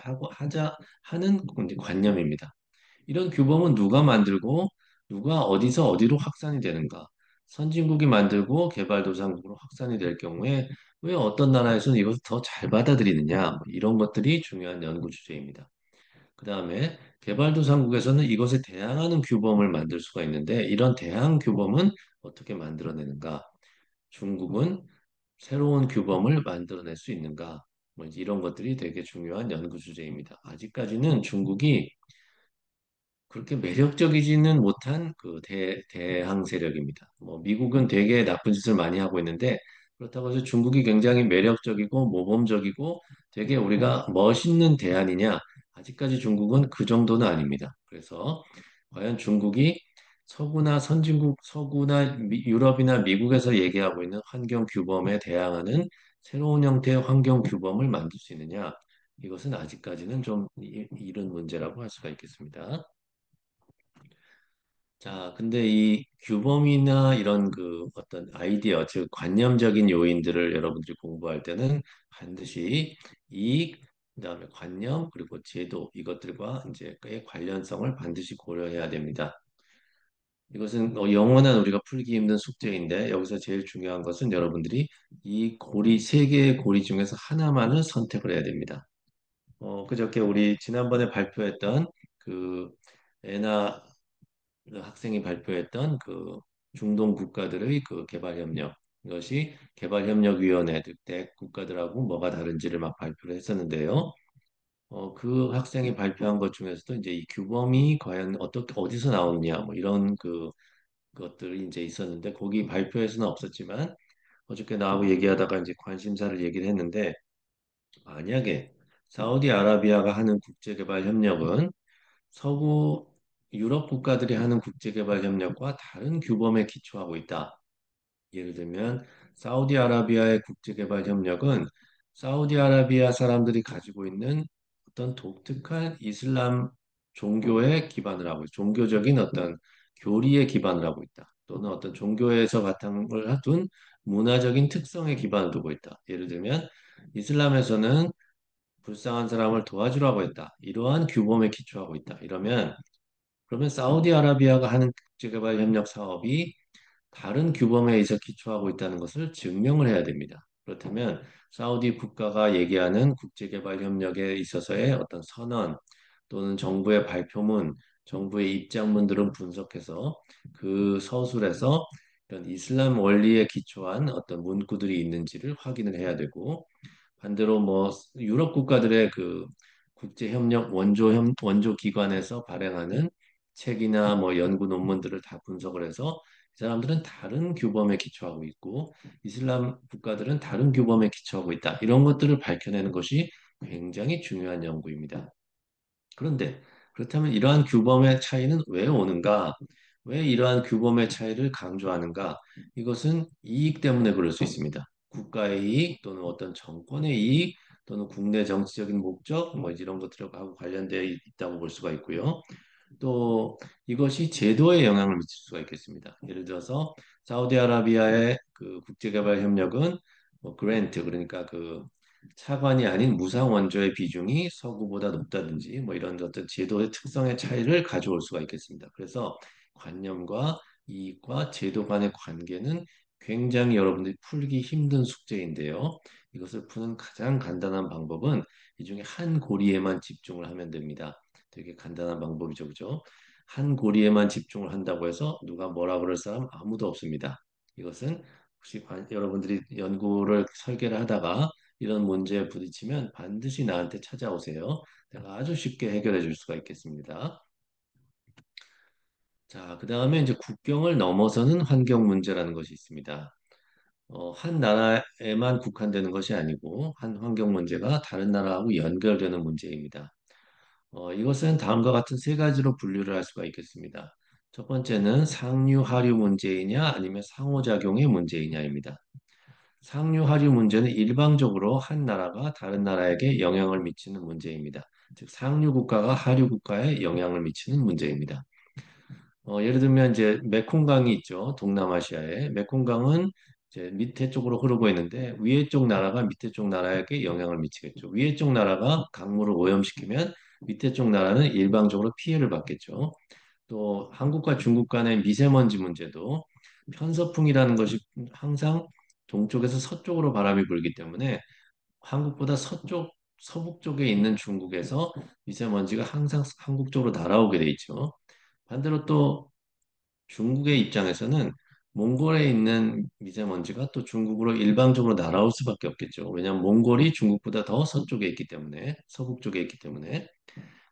하는 이제 관념입니다. 이런 규범은 누가 만들고 누가 어디서 어디로 확산이 되는가? 선진국이 만들고 개발도상국으로 확산이 될 경우에 왜 어떤 나라에서는 이것을 더 잘 받아들이느냐, 뭐 이런 것들이 중요한 연구 주제입니다. 그 다음에 개발도상국에서는 이것에 대항하는 규범을 만들 수가 있는데 이런 대항 규범은 어떻게 만들어내는가? 중국은 새로운 규범을 만들어낼 수 있는가? 뭐 이제 이런 것들이 되게 중요한 연구 주제입니다. 아직까지는 중국이 그렇게 매력적이지는 못한 그 대항 세력입니다. 뭐 미국은 되게 나쁜 짓을 많이 하고 있는데 그렇다고 해서 중국이 굉장히 매력적이고 모범적이고 되게 우리가 멋있는 대안이냐? 아직까지 중국은 그 정도는 아닙니다. 그래서 과연 중국이 서구나 유럽이나 미국에서 얘기하고 있는 환경 규범에 대항하는 새로운 형태의 환경 규범을 만들 수 있느냐? 이것은 아직까지는 좀 이른 문제라고 할 수가 있겠습니다. 자, 근데 이 규범이나 이런 그 어떤 아이디어, 즉 관념적인 요인들을 여러분들이 공부할 때는 반드시 이익, 그다음에 관념, 그리고 제도 이것들과 이제 의 관련성을 반드시 고려해야 됩니다. 이것은 영원한 우리가 풀기 힘든 숙제인데 여기서 제일 중요한 것은 여러분들이 이 고리 세 개의 고리 중에서 하나만을 선택을 해야 됩니다. 그저께 우리 지난번에 발표했던 그 에나 그 학생이 발표했던 그 중동 국가들의 그 개발협력 이것이 개발협력위원회 때 국가들하고 뭐가 다른지를 막 발표를 했었는데요. 그 학생이 발표한 것 중에서도 이제 이 규범이 과연 어떻게 어디서 나오느냐 뭐 이런 그 것들이 이제 있었는데 거기 발표에서는 없었지만 어저께 나하고 얘기하다가 이제 관심사를 얘기를 했는데 만약에 사우디아라비아가 하는 국제개발협력은 서구 유럽 국가들이 하는 국제개발 협력과 다른 규범에 기초하고 있다. 예를 들면 사우디아라비아의 국제개발 협력은 사우디아라비아 사람들이 가지고 있는 어떤 독특한 이슬람 종교에 기반을 하고 종교적인 어떤 교리에 기반을 하고 있다. 또는 어떤 종교에서 바탕을 둔 문화적인 특성에 기반을 두고 있다. 예를 들면 이슬람에서는 불쌍한 사람을 도와주라고 했다. 이러한 규범에 기초하고 있다. 이러면 그러면 사우디아라비아가 하는 국제개발 협력 사업이 다른 규범에 의해서 기초하고 있다는 것을 증명을 해야 됩니다. 그렇다면 사우디 국가가 얘기하는 국제개발 협력에 있어서의 어떤 선언 또는 정부의 발표문, 정부의 입장문들을 분석해서 그 서술에서 이런 이슬람 원리에 기초한 어떤 문구들이 있는지를 확인을 해야 되고 반대로 뭐 유럽 국가들의 그 국제협력 원조 기관에서 발행하는 책이나 뭐 연구 논문들을 다 분석을 해서 이 사람들은 다른 규범에 기초하고 있고 이슬람 국가들은 다른 규범에 기초하고 있다. 이런 것들을 밝혀내는 것이 굉장히 중요한 연구입니다. 그런데 그렇다면 이러한 규범의 차이는 왜 오는가? 왜 이러한 규범의 차이를 강조하는가? 이것은 이익 때문에 그럴 수 있습니다. 국가의 이익 또는 어떤 정권의 이익 또는 국내 정치적인 목적 뭐 이런 것들하고 관련되어 있다고 볼 수가 있고요. 또 이것이 제도에 영향을 미칠 수가 있겠습니다. 예를 들어서 사우디아라비아의 그 국제개발 협력은 뭐 그랜트 그러니까 그 차관이 아닌 무상 원조의 비중이 서구보다 높다든지 뭐 이런 어떤 제도의 특성의 차이를 가져올 수가 있겠습니다. 그래서 관념과 이익과 제도 간의 관계는 굉장히 여러분들이 풀기 힘든 숙제인데요. 이것을 푸는 가장 간단한 방법은 이 중에 한 고리에만 집중을 하면 됩니다. 되게 간단한 방법이죠, 그죠? 한 고리에만 집중을 한다고 해서 누가 뭐라 그럴 사람 아무도 없습니다. 이것은 혹시 여러분들이 연구를 설계를 하다가 이런 문제에 부딪히면 반드시 나한테 찾아오세요. 내가 아주 쉽게 해결해 줄 수가 있겠습니다. 자, 그 다음에 이제 국경을 넘어서는 환경 문제라는 것이 있습니다. 한 나라에만 국한되는 것이 아니고 한 환경 문제가 다른 나라하고 연결되는 문제입니다. 이것은 다음과 같은 세 가지로 분류를 할 수가 있겠습니다. 첫 번째는 상류 하류 문제이냐 아니면 상호작용의 문제이냐입니다. 상류 하류 문제는 일방적으로 한 나라가 다른 나라에게 영향을 미치는 문제입니다. 즉 상류 국가가 하류 국가에 영향을 미치는 문제입니다. 예를 들면 이제 메콩강이 있죠. 동남아시아에 메콩강은 이제 밑에 쪽으로 흐르고 있는데 위에 쪽 나라가 밑에 쪽 나라에게 영향을 미치겠죠. 위에 쪽 나라가 강물을 오염시키면 밑에 쪽 나라는 일방적으로 피해를 받겠죠. 또 한국과 중국 간의 미세먼지 문제도 편서풍이라는 것이 항상 동쪽에서 서쪽으로 바람이 불기 때문에 한국보다 서북 쪽에 있는 중국에서 미세먼지가 항상 한국 쪽으로 날아오게 돼 있죠. 반대로 또 중국의 입장에서는 몽골에 있는 미세먼지가 또 중국으로 일방적으로 날아올 수밖에 없겠죠. 왜냐하면 몽골이 중국보다 더 서쪽에 있기 때문에, 서북 쪽에 있기 때문에.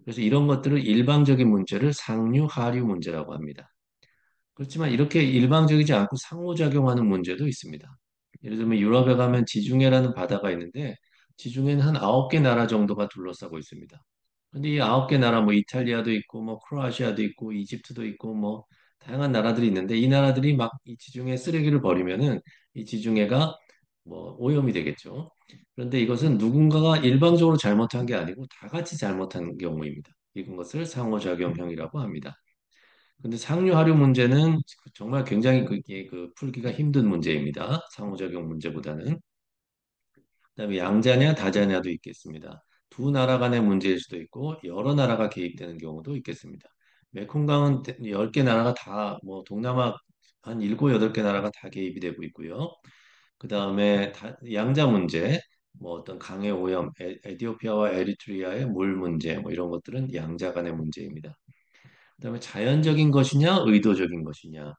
그래서 이런 것들을 일방적인 문제를 상류, 하류 문제라고 합니다. 그렇지만 이렇게 일방적이지 않고 상호작용하는 문제도 있습니다. 예를 들면 유럽에 가면 지중해라는 바다가 있는데 지중해는 한 9개 나라 정도가 둘러싸고 있습니다. 근데 이 9개 나라 뭐 이탈리아도 있고 뭐 크로아시아도 있고 이집트도 있고 뭐 다양한 나라들이 있는데 이 나라들이 막 이 지중해 쓰레기를 버리면은 이 지중해가 뭐 오염이 되겠죠. 그런데 이것은 누군가가 일방적으로 잘못한 게 아니고 다 같이 잘못한 경우입니다. 이런 것을 상호작용형이라고 합니다. 근데 상류 하류 문제는 정말 굉장히 그게 풀기가 힘든 문제입니다. 상호작용 문제보다는. 그다음에 양자냐 다자냐도 있겠습니다. 두 나라 간의 문제일 수도 있고 여러 나라가 개입되는 경우도 있겠습니다. 메콩강은 10개 나라가 다 뭐 동남아 한 7, 8개 나라가 다 개입이 되고 있고요. 그다음에 양자 문제 뭐 어떤 강의 오염, 에디오피아와 에리트리아의 물 문제 뭐 이런 것들은 양자 간의 문제입니다. 그다음에 자연적인 것이냐, 의도적인 것이냐.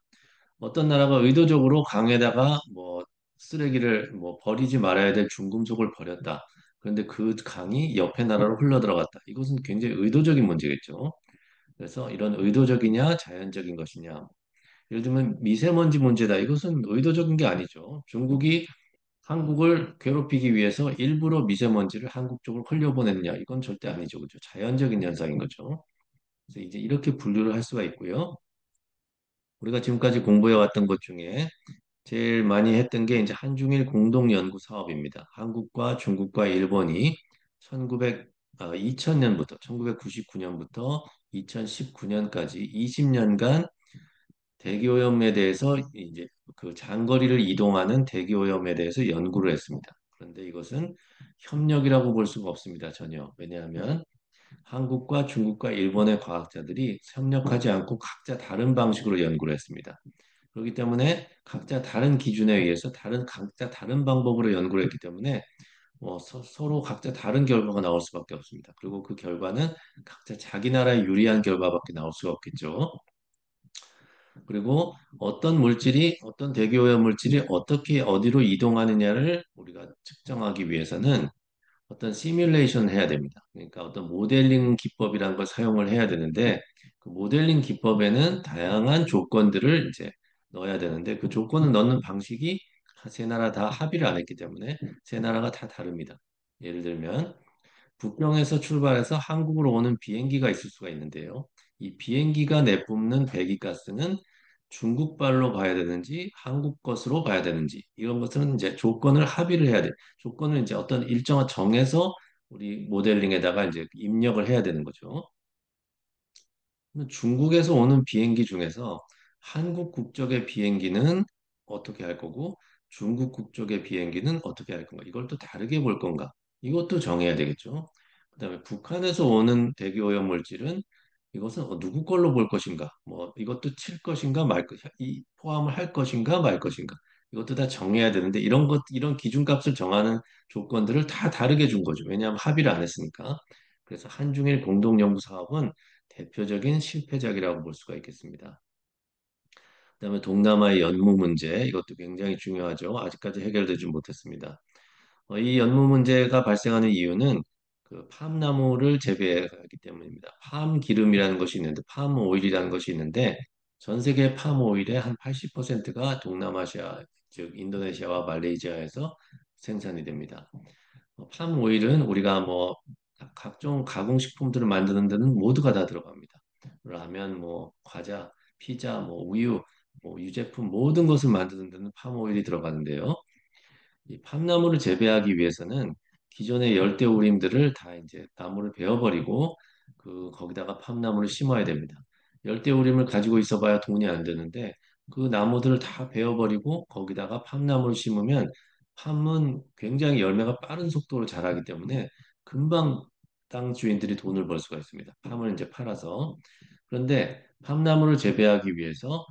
어떤 나라가 의도적으로 강에다가 뭐 쓰레기를 뭐 버리지 말아야 될 중금속을 버렸다. 그런데 그 강이 옆에 나라로 흘러 들어갔다. 이것은 굉장히 의도적인 문제겠죠. 그래서 이런 의도적이냐, 자연적인 것이냐. 예를 들면 미세먼지 문제다. 이것은 의도적인 게 아니죠. 중국이 한국을 괴롭히기 위해서 일부러 미세먼지를 한국 쪽으로 흘려보냈냐. 이건 절대 아니죠. 그죠? 자연적인 현상인 거죠. 그래서 이제 이렇게 분류를 할 수가 있고요. 우리가 지금까지 공부해 왔던 것 중에 제일 많이 했던 게 이제 한중일 공동 연구 사업입니다. 한국과 중국과 일본이 2000년부터 1999년부터 2019년까지 20년간 대기오염에 대해서 이제 그 장거리를 이동하는 대기오염에 대해서 연구를 했습니다. 그런데 이것은 협력이라고 볼 수가 없습니다. 전혀. 왜냐하면 한국과 중국과 일본의 과학자들이 협력하지 않고 각자 다른 방식으로 연구를 했습니다. 그렇기 때문에 각자 다른 기준에 의해서 각자 다른 방법으로 연구를 했기 때문에 서로 각자 다른 결과가 나올 수밖에 없습니다. 그리고 그 결과는 각자 자기 나라에 유리한 결과밖에 나올 수가 없겠죠. 그리고 어떤 대기오염 물질이 어떻게 어디로 이동하느냐를 우리가 측정하기 위해서는 어떤 시뮬레이션을 해야 됩니다. 그러니까 어떤 모델링 기법이라는 걸 사용을 해야 되는데 그 모델링 기법에는 다양한 조건들을 이제 넣어야 되는데 그 조건을 넣는 방식이 세 나라 다 합의를 안 했기 때문에 세 나라가 다 다릅니다. 예를 들면 북경에서 출발해서 한국으로 오는 비행기가 있을 수가 있는데요. 이 비행기가 내뿜는 배기가스는 중국발로 봐야 되는지 한국 것으로 봐야 되는지 이런 것은 이제 조건을 합의를 해야 돼. 조건을 이제 어떤 일정한 정해서 우리 모델링에다가 이제 입력을 해야 되는 거죠. 중국에서 오는 비행기 중에서 한국 국적의 비행기는 어떻게 할 거고 중국 국적의 비행기는 어떻게 할 건가? 이걸 또 다르게 볼 건가? 이것도 정해야 되겠죠. 그다음에 북한에서 오는 대기오염 물질은 이것은 누구 걸로 볼 것인가? 뭐 이것도 칠 것인가 말 것, 이 포함을 할 것인가 말 것인가? 이것도 다 정해야 되는데 이런 기준값을 정하는 조건들을 다 다르게 준 거죠. 왜냐하면 합의를 안 했으니까. 그래서 한중일 공동연구 사업은 대표적인 실패작이라고 볼 수가 있겠습니다. 그다음에 동남아의 연무 문제, 이것도 굉장히 중요하죠. 아직까지 해결되지 못했습니다. 이 연무 문제가 발생하는 이유는 그 팜나무를 재배하기 때문입니다. 팜 기름이라는 것이 있는데, 팜 오일이라는 것이 있는데, 전 세계 팜 오일의 한 80%가 동남아시아, 즉 인도네시아와 말레이시아에서 생산이 됩니다. 팜 오일은 우리가 뭐 각종 가공식품들을 만드는 데는 모두가 다 들어갑니다. 라면, 뭐 과자, 피자, 뭐 우유, 뭐 유제품 모든 것을 만드는 데는 팜 오일이 들어가는데요. 이 팜나무를 재배하기 위해서는 기존의 열대우림들을 다 이제 나무를 베어버리고 거기다가 팜나무를 심어야 됩니다. 열대우림을 가지고 있어봐야 돈이 안 되는데 그 나무들을 다 베어버리고 거기다가 팜나무를 심으면 팜은 굉장히 열매가 빠른 속도로 자라기 때문에 금방 땅 주인들이 돈을 벌 수가 있습니다. 팜을 이제 팔아서. 그런데 팜나무를 재배하기 위해서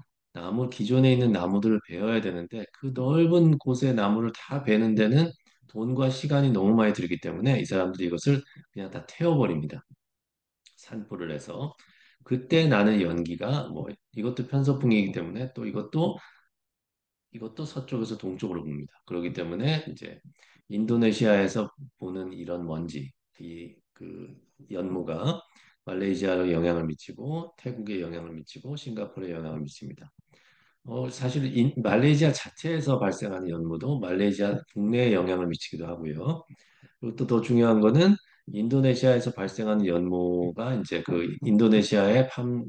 기존에 있는 나무들을 베어야 되는데 그 넓은 곳의 나무를 다 베는 데는 돈과 시간이 너무 많이 들기 때문에 이 사람들이 이것을 그냥 다 태워버립니다. 산불을 해서. 그때 나는 연기가 뭐 이것도 편서풍이기 때문에 또 이것도 서쪽에서 동쪽으로 봅니다. 그렇기 때문에 이제 인도네시아에서 보는 이런 먼지, 이 그 연무가 말레이시아에 영향을 미치고 태국에 영향을 미치고 싱가포르에 영향을 미칩니다. 사실 말레이시아 자체에서 발생하는 연무도 말레이시아 국내에 영향을 미치기도 하고요. 그리고 또 더 중요한 거는 인도네시아에서 발생하는 연무가 이제 그 인도네시아의 팜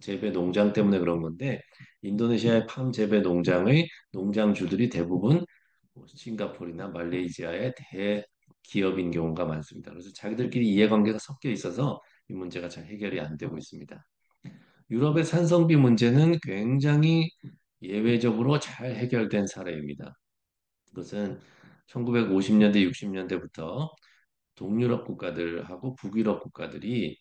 재배 농장 때문에 그런 건데 인도네시아의 팜 재배 농장의 농장주들이 대부분 뭐 싱가포르나 말레이시아의 대기업인 경우가 많습니다. 그래서 자기들끼리 이해관계가 섞여 있어서 이 문제가 잘 해결이 안 되고 있습니다. 유럽의 산성비 문제는 굉장히 예외적으로 잘 해결된 사례입니다. 그것은 1950년대, 60년대부터 동유럽 국가들하고 북유럽 국가들이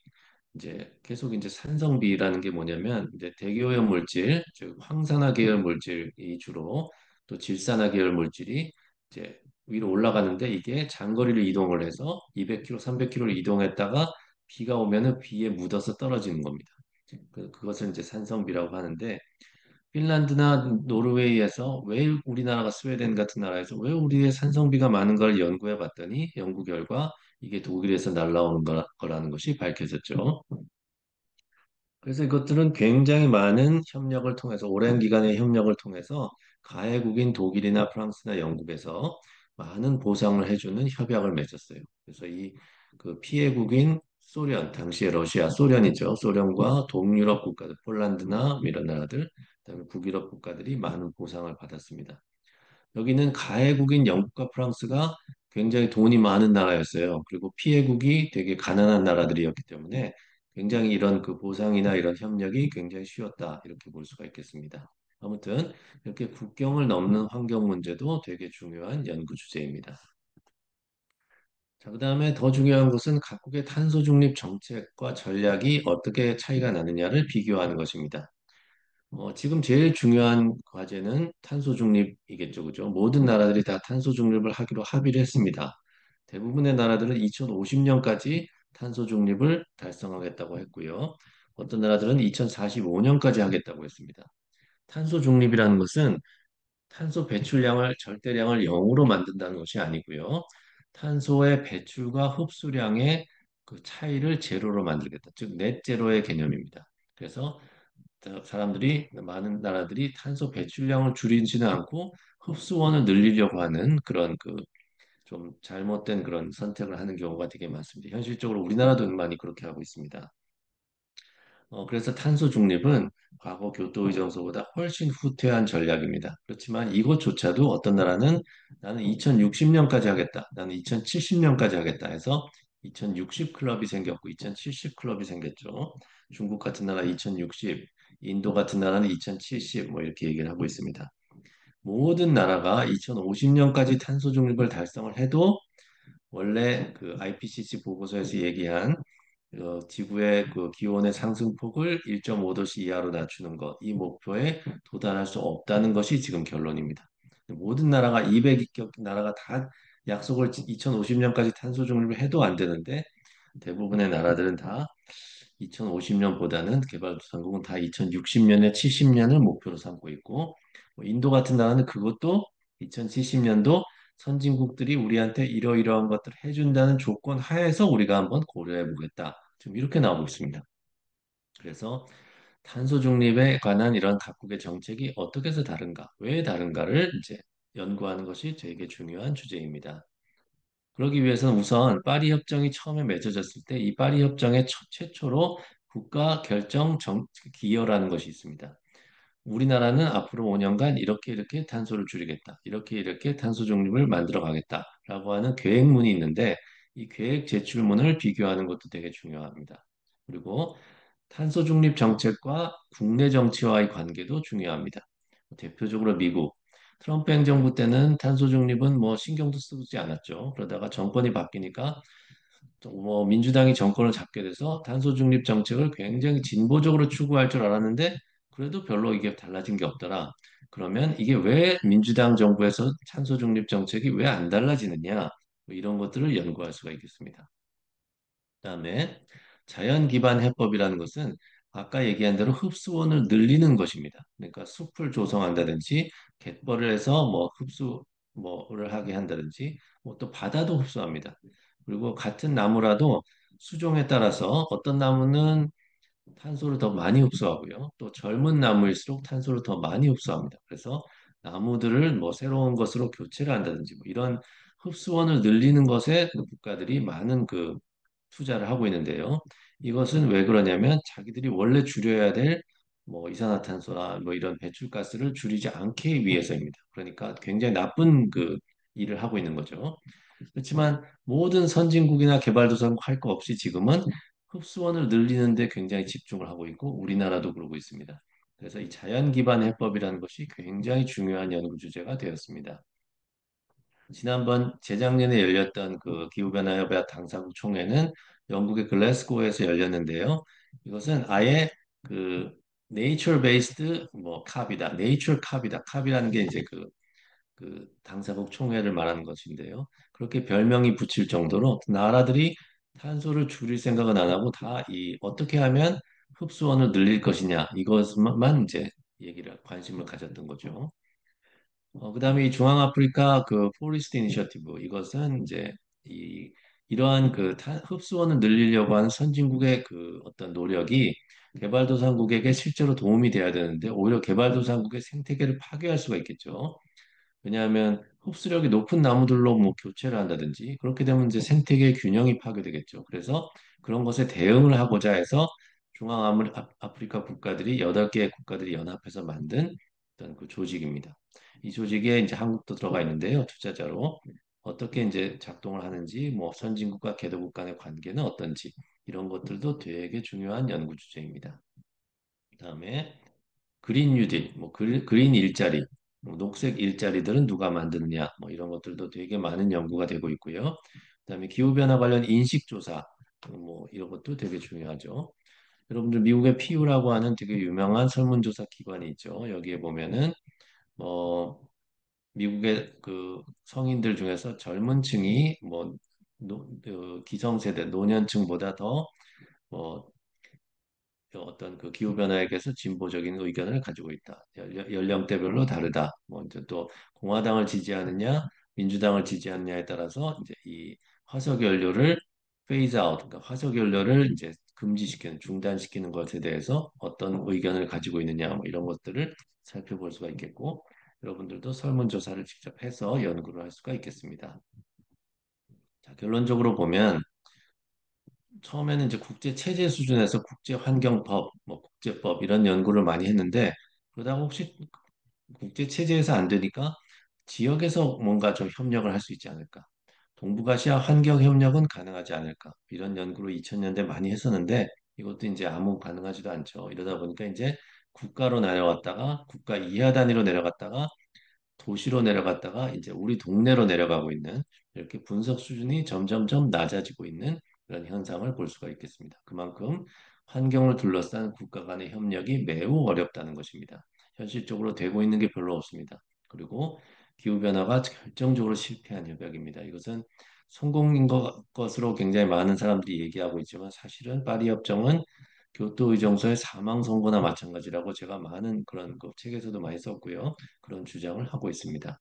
이제 계속 이제 산성비라는 게 뭐냐면 이제 대기오염 물질, 즉 황산화 계열 물질이 주로 또 질산화 계열 물질이 이제 위로 올라가는데 이게 장거리를 이동을 해서 200km, 300km를 이동했다가 비가 오면은 비에 묻어서 떨어지는 겁니다. 그것을 이제 산성비라고 하는데 핀란드나 노르웨이에서 왜 우리나라가 스웨덴 같은 나라에서 왜 우리의 산성비가 많은 걸 연구해 봤더니 연구 결과 이게 독일에서 날라오는 거라는 것이 밝혀졌죠. 그래서 이것들은 굉장히 많은 협력을 통해서 오랜 기간의 협력을 통해서 가해국인 독일이나 프랑스나 영국에서 많은 보상을 해주는 협약을 맺었어요. 그래서 이 그 피해국인 소련, 당시에 러시아, 소련이죠. 소련과 동유럽 국가들, 폴란드나 이런 나라들, 그다음에 북유럽 국가들이 많은 보상을 받았습니다. 여기는 가해국인 영국과 프랑스가 굉장히 돈이 많은 나라였어요. 그리고 피해국이 되게 가난한 나라들이었기 때문에 굉장히 이런 그 보상이나 이런 협력이 굉장히 쉬웠다. 이렇게 볼 수가 있겠습니다. 아무튼 이렇게 국경을 넘는 환경 문제도 되게 중요한 연구 주제입니다. 자, 그다음에 더 중요한 것은 각국의 탄소 중립 정책과 전략이 어떻게 차이가 나느냐를 비교하는 것입니다. 지금 제일 중요한 과제는 탄소 중립이겠죠, 그죠? 모든 나라들이 다 탄소 중립을 하기로 합의를 했습니다. 대부분의 나라들은 2050년까지 탄소 중립을 달성하겠다고 했고요. 어떤 나라들은 2045년까지 하겠다고 했습니다. 탄소 중립이라는 것은 탄소 배출량을 절대량을 0으로 만든다는 것이 아니고요. 탄소의 배출과 흡수량의 그 차이를 제로로 만들겠다. 즉, 넷 제로의 개념입니다. 그래서 많은 나라들이 탄소 배출량을 줄이지는 않고 흡수원을 늘리려고 하는 그런 그 좀 잘못된 그런 선택을 하는 경우가 되게 많습니다. 현실적으로 우리나라도 많이 그렇게 하고 있습니다. 그래서 탄소 중립은 과거 교토의 정서보다 훨씬 후퇴한 전략입니다. 그렇지만 이것조차도 어떤 나라는 나는 2060년까지 하겠다. 나는 2070년까지 하겠다 해서 2060 클럽이 생겼고 2070 클럽이 생겼죠. 중국 같은 나라 2060, 인도 같은 나라는 2070 뭐 이렇게 얘기를 하고 있습니다. 모든 나라가 2050년까지 탄소 중립을 달성을 해도 원래 그 IPCC 보고서에서 얘기한 지구의 그 기온의 상승폭을 1.5도씨 이하로 낮추는 것, 이 목표에 도달할 수 없다는 것이 지금 결론입니다. 모든 나라가 200개 나라가 다 약속을 2050년까지 탄소 중립을 해도 안 되는데 대부분의 나라들은 다 2050년보다는 개발도상국은 다 2060년에 70년을 목표로 삼고 있고 뭐 인도 같은 나라는 그것도 2070년도 선진국들이 우리한테 이러이러한 것들을 해준다는 조건 하에서 우리가 한번 고려해 보겠다. 지금 이렇게 나오고 있습니다. 그래서 탄소 중립에 관한 이런 각국의 정책이 어떻게 해서 다른가, 왜 다른가를 이제 연구하는 것이 되게 중요한 주제입니다. 그러기 위해서는 우선 파리 협정이 처음에 맺어졌을 때 이 파리 협정의 최초로 국가 결정 기여라는 것이 있습니다. 우리나라는 앞으로 5년간 이렇게 이렇게 탄소를 줄이겠다. 이렇게 이렇게 탄소 중립을 만들어 가겠다라고 하는 계획문이 있는데 이 계획 제출문을 비교하는 것도 되게 중요합니다. 그리고 탄소 중립 정책과 국내 정치와의 관계도 중요합니다. 대표적으로 미국 트럼프 행정부 때는 탄소 중립은 뭐 신경도 쓰지 않았죠. 그러다가 정권이 바뀌니까 또뭐 민주당이 정권을 잡게 돼서 탄소 중립 정책을 굉장히 진보적으로 추구할 줄 알았는데 그래도 별로 이게 달라진 게 없더라. 그러면 이게 왜 민주당 정부에서 탄소 중립 정책이 왜 안 달라지느냐? 뭐 이런 것들을 연구할 수가 있겠습니다. 그다음에 자연 기반 해법이라는 것은 아까 얘기한 대로 흡수원을 늘리는 것입니다. 그러니까 숲을 조성한다든지 갯벌을 해서 뭐 흡수 뭐를 하게 한다든지 뭐 또 바다도 흡수합니다. 그리고 같은 나무라도 수종에 따라서 어떤 나무는 탄소를 더 많이 흡수하고요. 또 젊은 나무일수록 탄소를 더 많이 흡수합니다. 그래서 나무들을 뭐 새로운 것으로 교체를 한다든지 뭐 이런 흡수원을 늘리는 것에 그 국가들이 많은 그 투자를 하고 있는데요. 이것은 왜 그러냐면 자기들이 원래 줄여야 될 뭐 이산화탄소나 뭐 이런 배출가스를 줄이지 않기 위해서입니다. 그러니까 굉장히 나쁜 그 일을 하고 있는 거죠. 그렇지만 모든 선진국이나 개발도상국 할 거 없이 지금은 흡수원을 늘리는 데 굉장히 집중을 하고 있고 우리나라도 그러고 있습니다. 그래서 이 자연 기반 해법이라는 것이 굉장히 중요한 연구 주제가 되었습니다. 지난번 재작년에 열렸던 그 기후변화협약 당사국 총회는 영국의 글래스고에서 열렸는데요. 이것은 아예 그 네이처 베이스드 뭐 캅이다. 네이처 캅이다. 캅이라는 게 이제 그 당사국 총회를 말하는 것인데요. 그렇게 별명이 붙일 정도로 나라들이 탄소를 줄일 생각은 안 하고 다 이 어떻게 하면 흡수원을 늘릴 것이냐 이것만 이제 얘기를 관심을 가졌던 거죠. 그다음에 이 중앙아프리카 그 포리스트 이니셔티브 이것은 이제 이 이러한 그 흡수원을 늘리려고 하는 선진국의 그 어떤 노력이 개발도상국에게 실제로 도움이 돼야 되는데 오히려 개발도상국의 생태계를 파괴할 수가 있겠죠. 왜냐하면 흡수력이 높은 나무들로 뭐 교체를 한다든지 그렇게 되면 이제 생태계 균형이 파괴되겠죠. 그래서 그런 것에 대응을 하고자 해서 중앙아프리카 국가들이 8개의 국가들이 연합해서 만든 어떤 그 조직입니다. 이 조직에 이제 한국도 들어가 있는데요. 투자자로 어떻게 이제 작동을 하는지 뭐 선진국과 개도국 간의 관계는 어떤지 이런 것들도 되게 중요한 연구 주제입니다. 그다음에 그린 뉴딜, 뭐 그린 일자리, 뭐 녹색 일자리들은 누가 만드느냐, 뭐 이런 것들도 되게 많은 연구가 되고 있고요. 그다음에 기후변화 관련 인식조사, 뭐 이런 것도 되게 중요하죠. 여러분들 미국의 피우라고 하는 되게 유명한 설문조사 기관이 있죠. 여기에 보면은 뭐 미국의 그 성인들 중에서 젊은 층이 뭐 기성세대, 노년층보다 더뭐 어떤 그 기후 변화에 대해서 진보적인 의견을 가지고 있다. 연령대별로 다르다. 뭐 이제 또 공화당을 지지하느냐, 민주당을 지지하느냐에 따라서 이제 이 화석 연료를 페이즈 아웃, 그러니까 화석 연료를 이제 금지시키는, 중단시키는 것에 대해서 어떤 의견을 가지고 있느냐, 뭐 이런 것들을 살펴볼 수가 있겠고, 여러분들도 설문조사를 직접 해서 연구를 할 수가 있겠습니다. 자, 결론적으로 보면 처음에는 이제 국제 체제 수준에서 국제 환경법, 뭐 국제법 이런 연구를 많이 했는데 그러다가 혹시 국제 체제에서 안 되니까 지역에서 뭔가 좀 협력을 할 수 있지 않을까? 동북아시아 환경 협력은 가능하지 않을까? 이런 연구를 2000년대 많이 했었는데 이것도 이제 아무 가능하지도 않죠. 이러다 보니까 이제 국가로 내려왔다가 국가 이하 단위로 내려갔다가 도시로 내려갔다가 이제 우리 동네로 내려가고 있는 이렇게 분석 수준이 점점점 낮아지고 있는 그런 현상을 볼 수가 있겠습니다. 그만큼 환경을 둘러싼 국가 간의 협력이 매우 어렵다는 것입니다. 현실적으로 되고 있는 게 별로 없습니다. 그리고 기후변화가 결정적으로 실패한 협약입니다. 이것은 성공인 것으로 굉장히 많은 사람들이 얘기하고 있지만 사실은 파리 협정은 교토 의정서의 사망 선고나 마찬가지라고 제가 많은 그런 그 책에서도 많이 썼고요. 그런 주장을 하고 있습니다.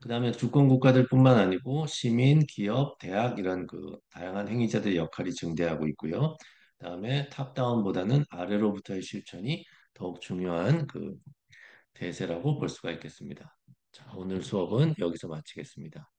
그다음에 주권 국가들뿐만 아니고 시민, 기업, 대학 이런 그 다양한 행위자들의 역할이 증대하고 있고요. 그다음에 탑다운보다는 아래로부터의 실천이 더욱 중요한 그 대세라고 볼 수가 있겠습니다. 자, 오늘 수업은 여기서 마치겠습니다.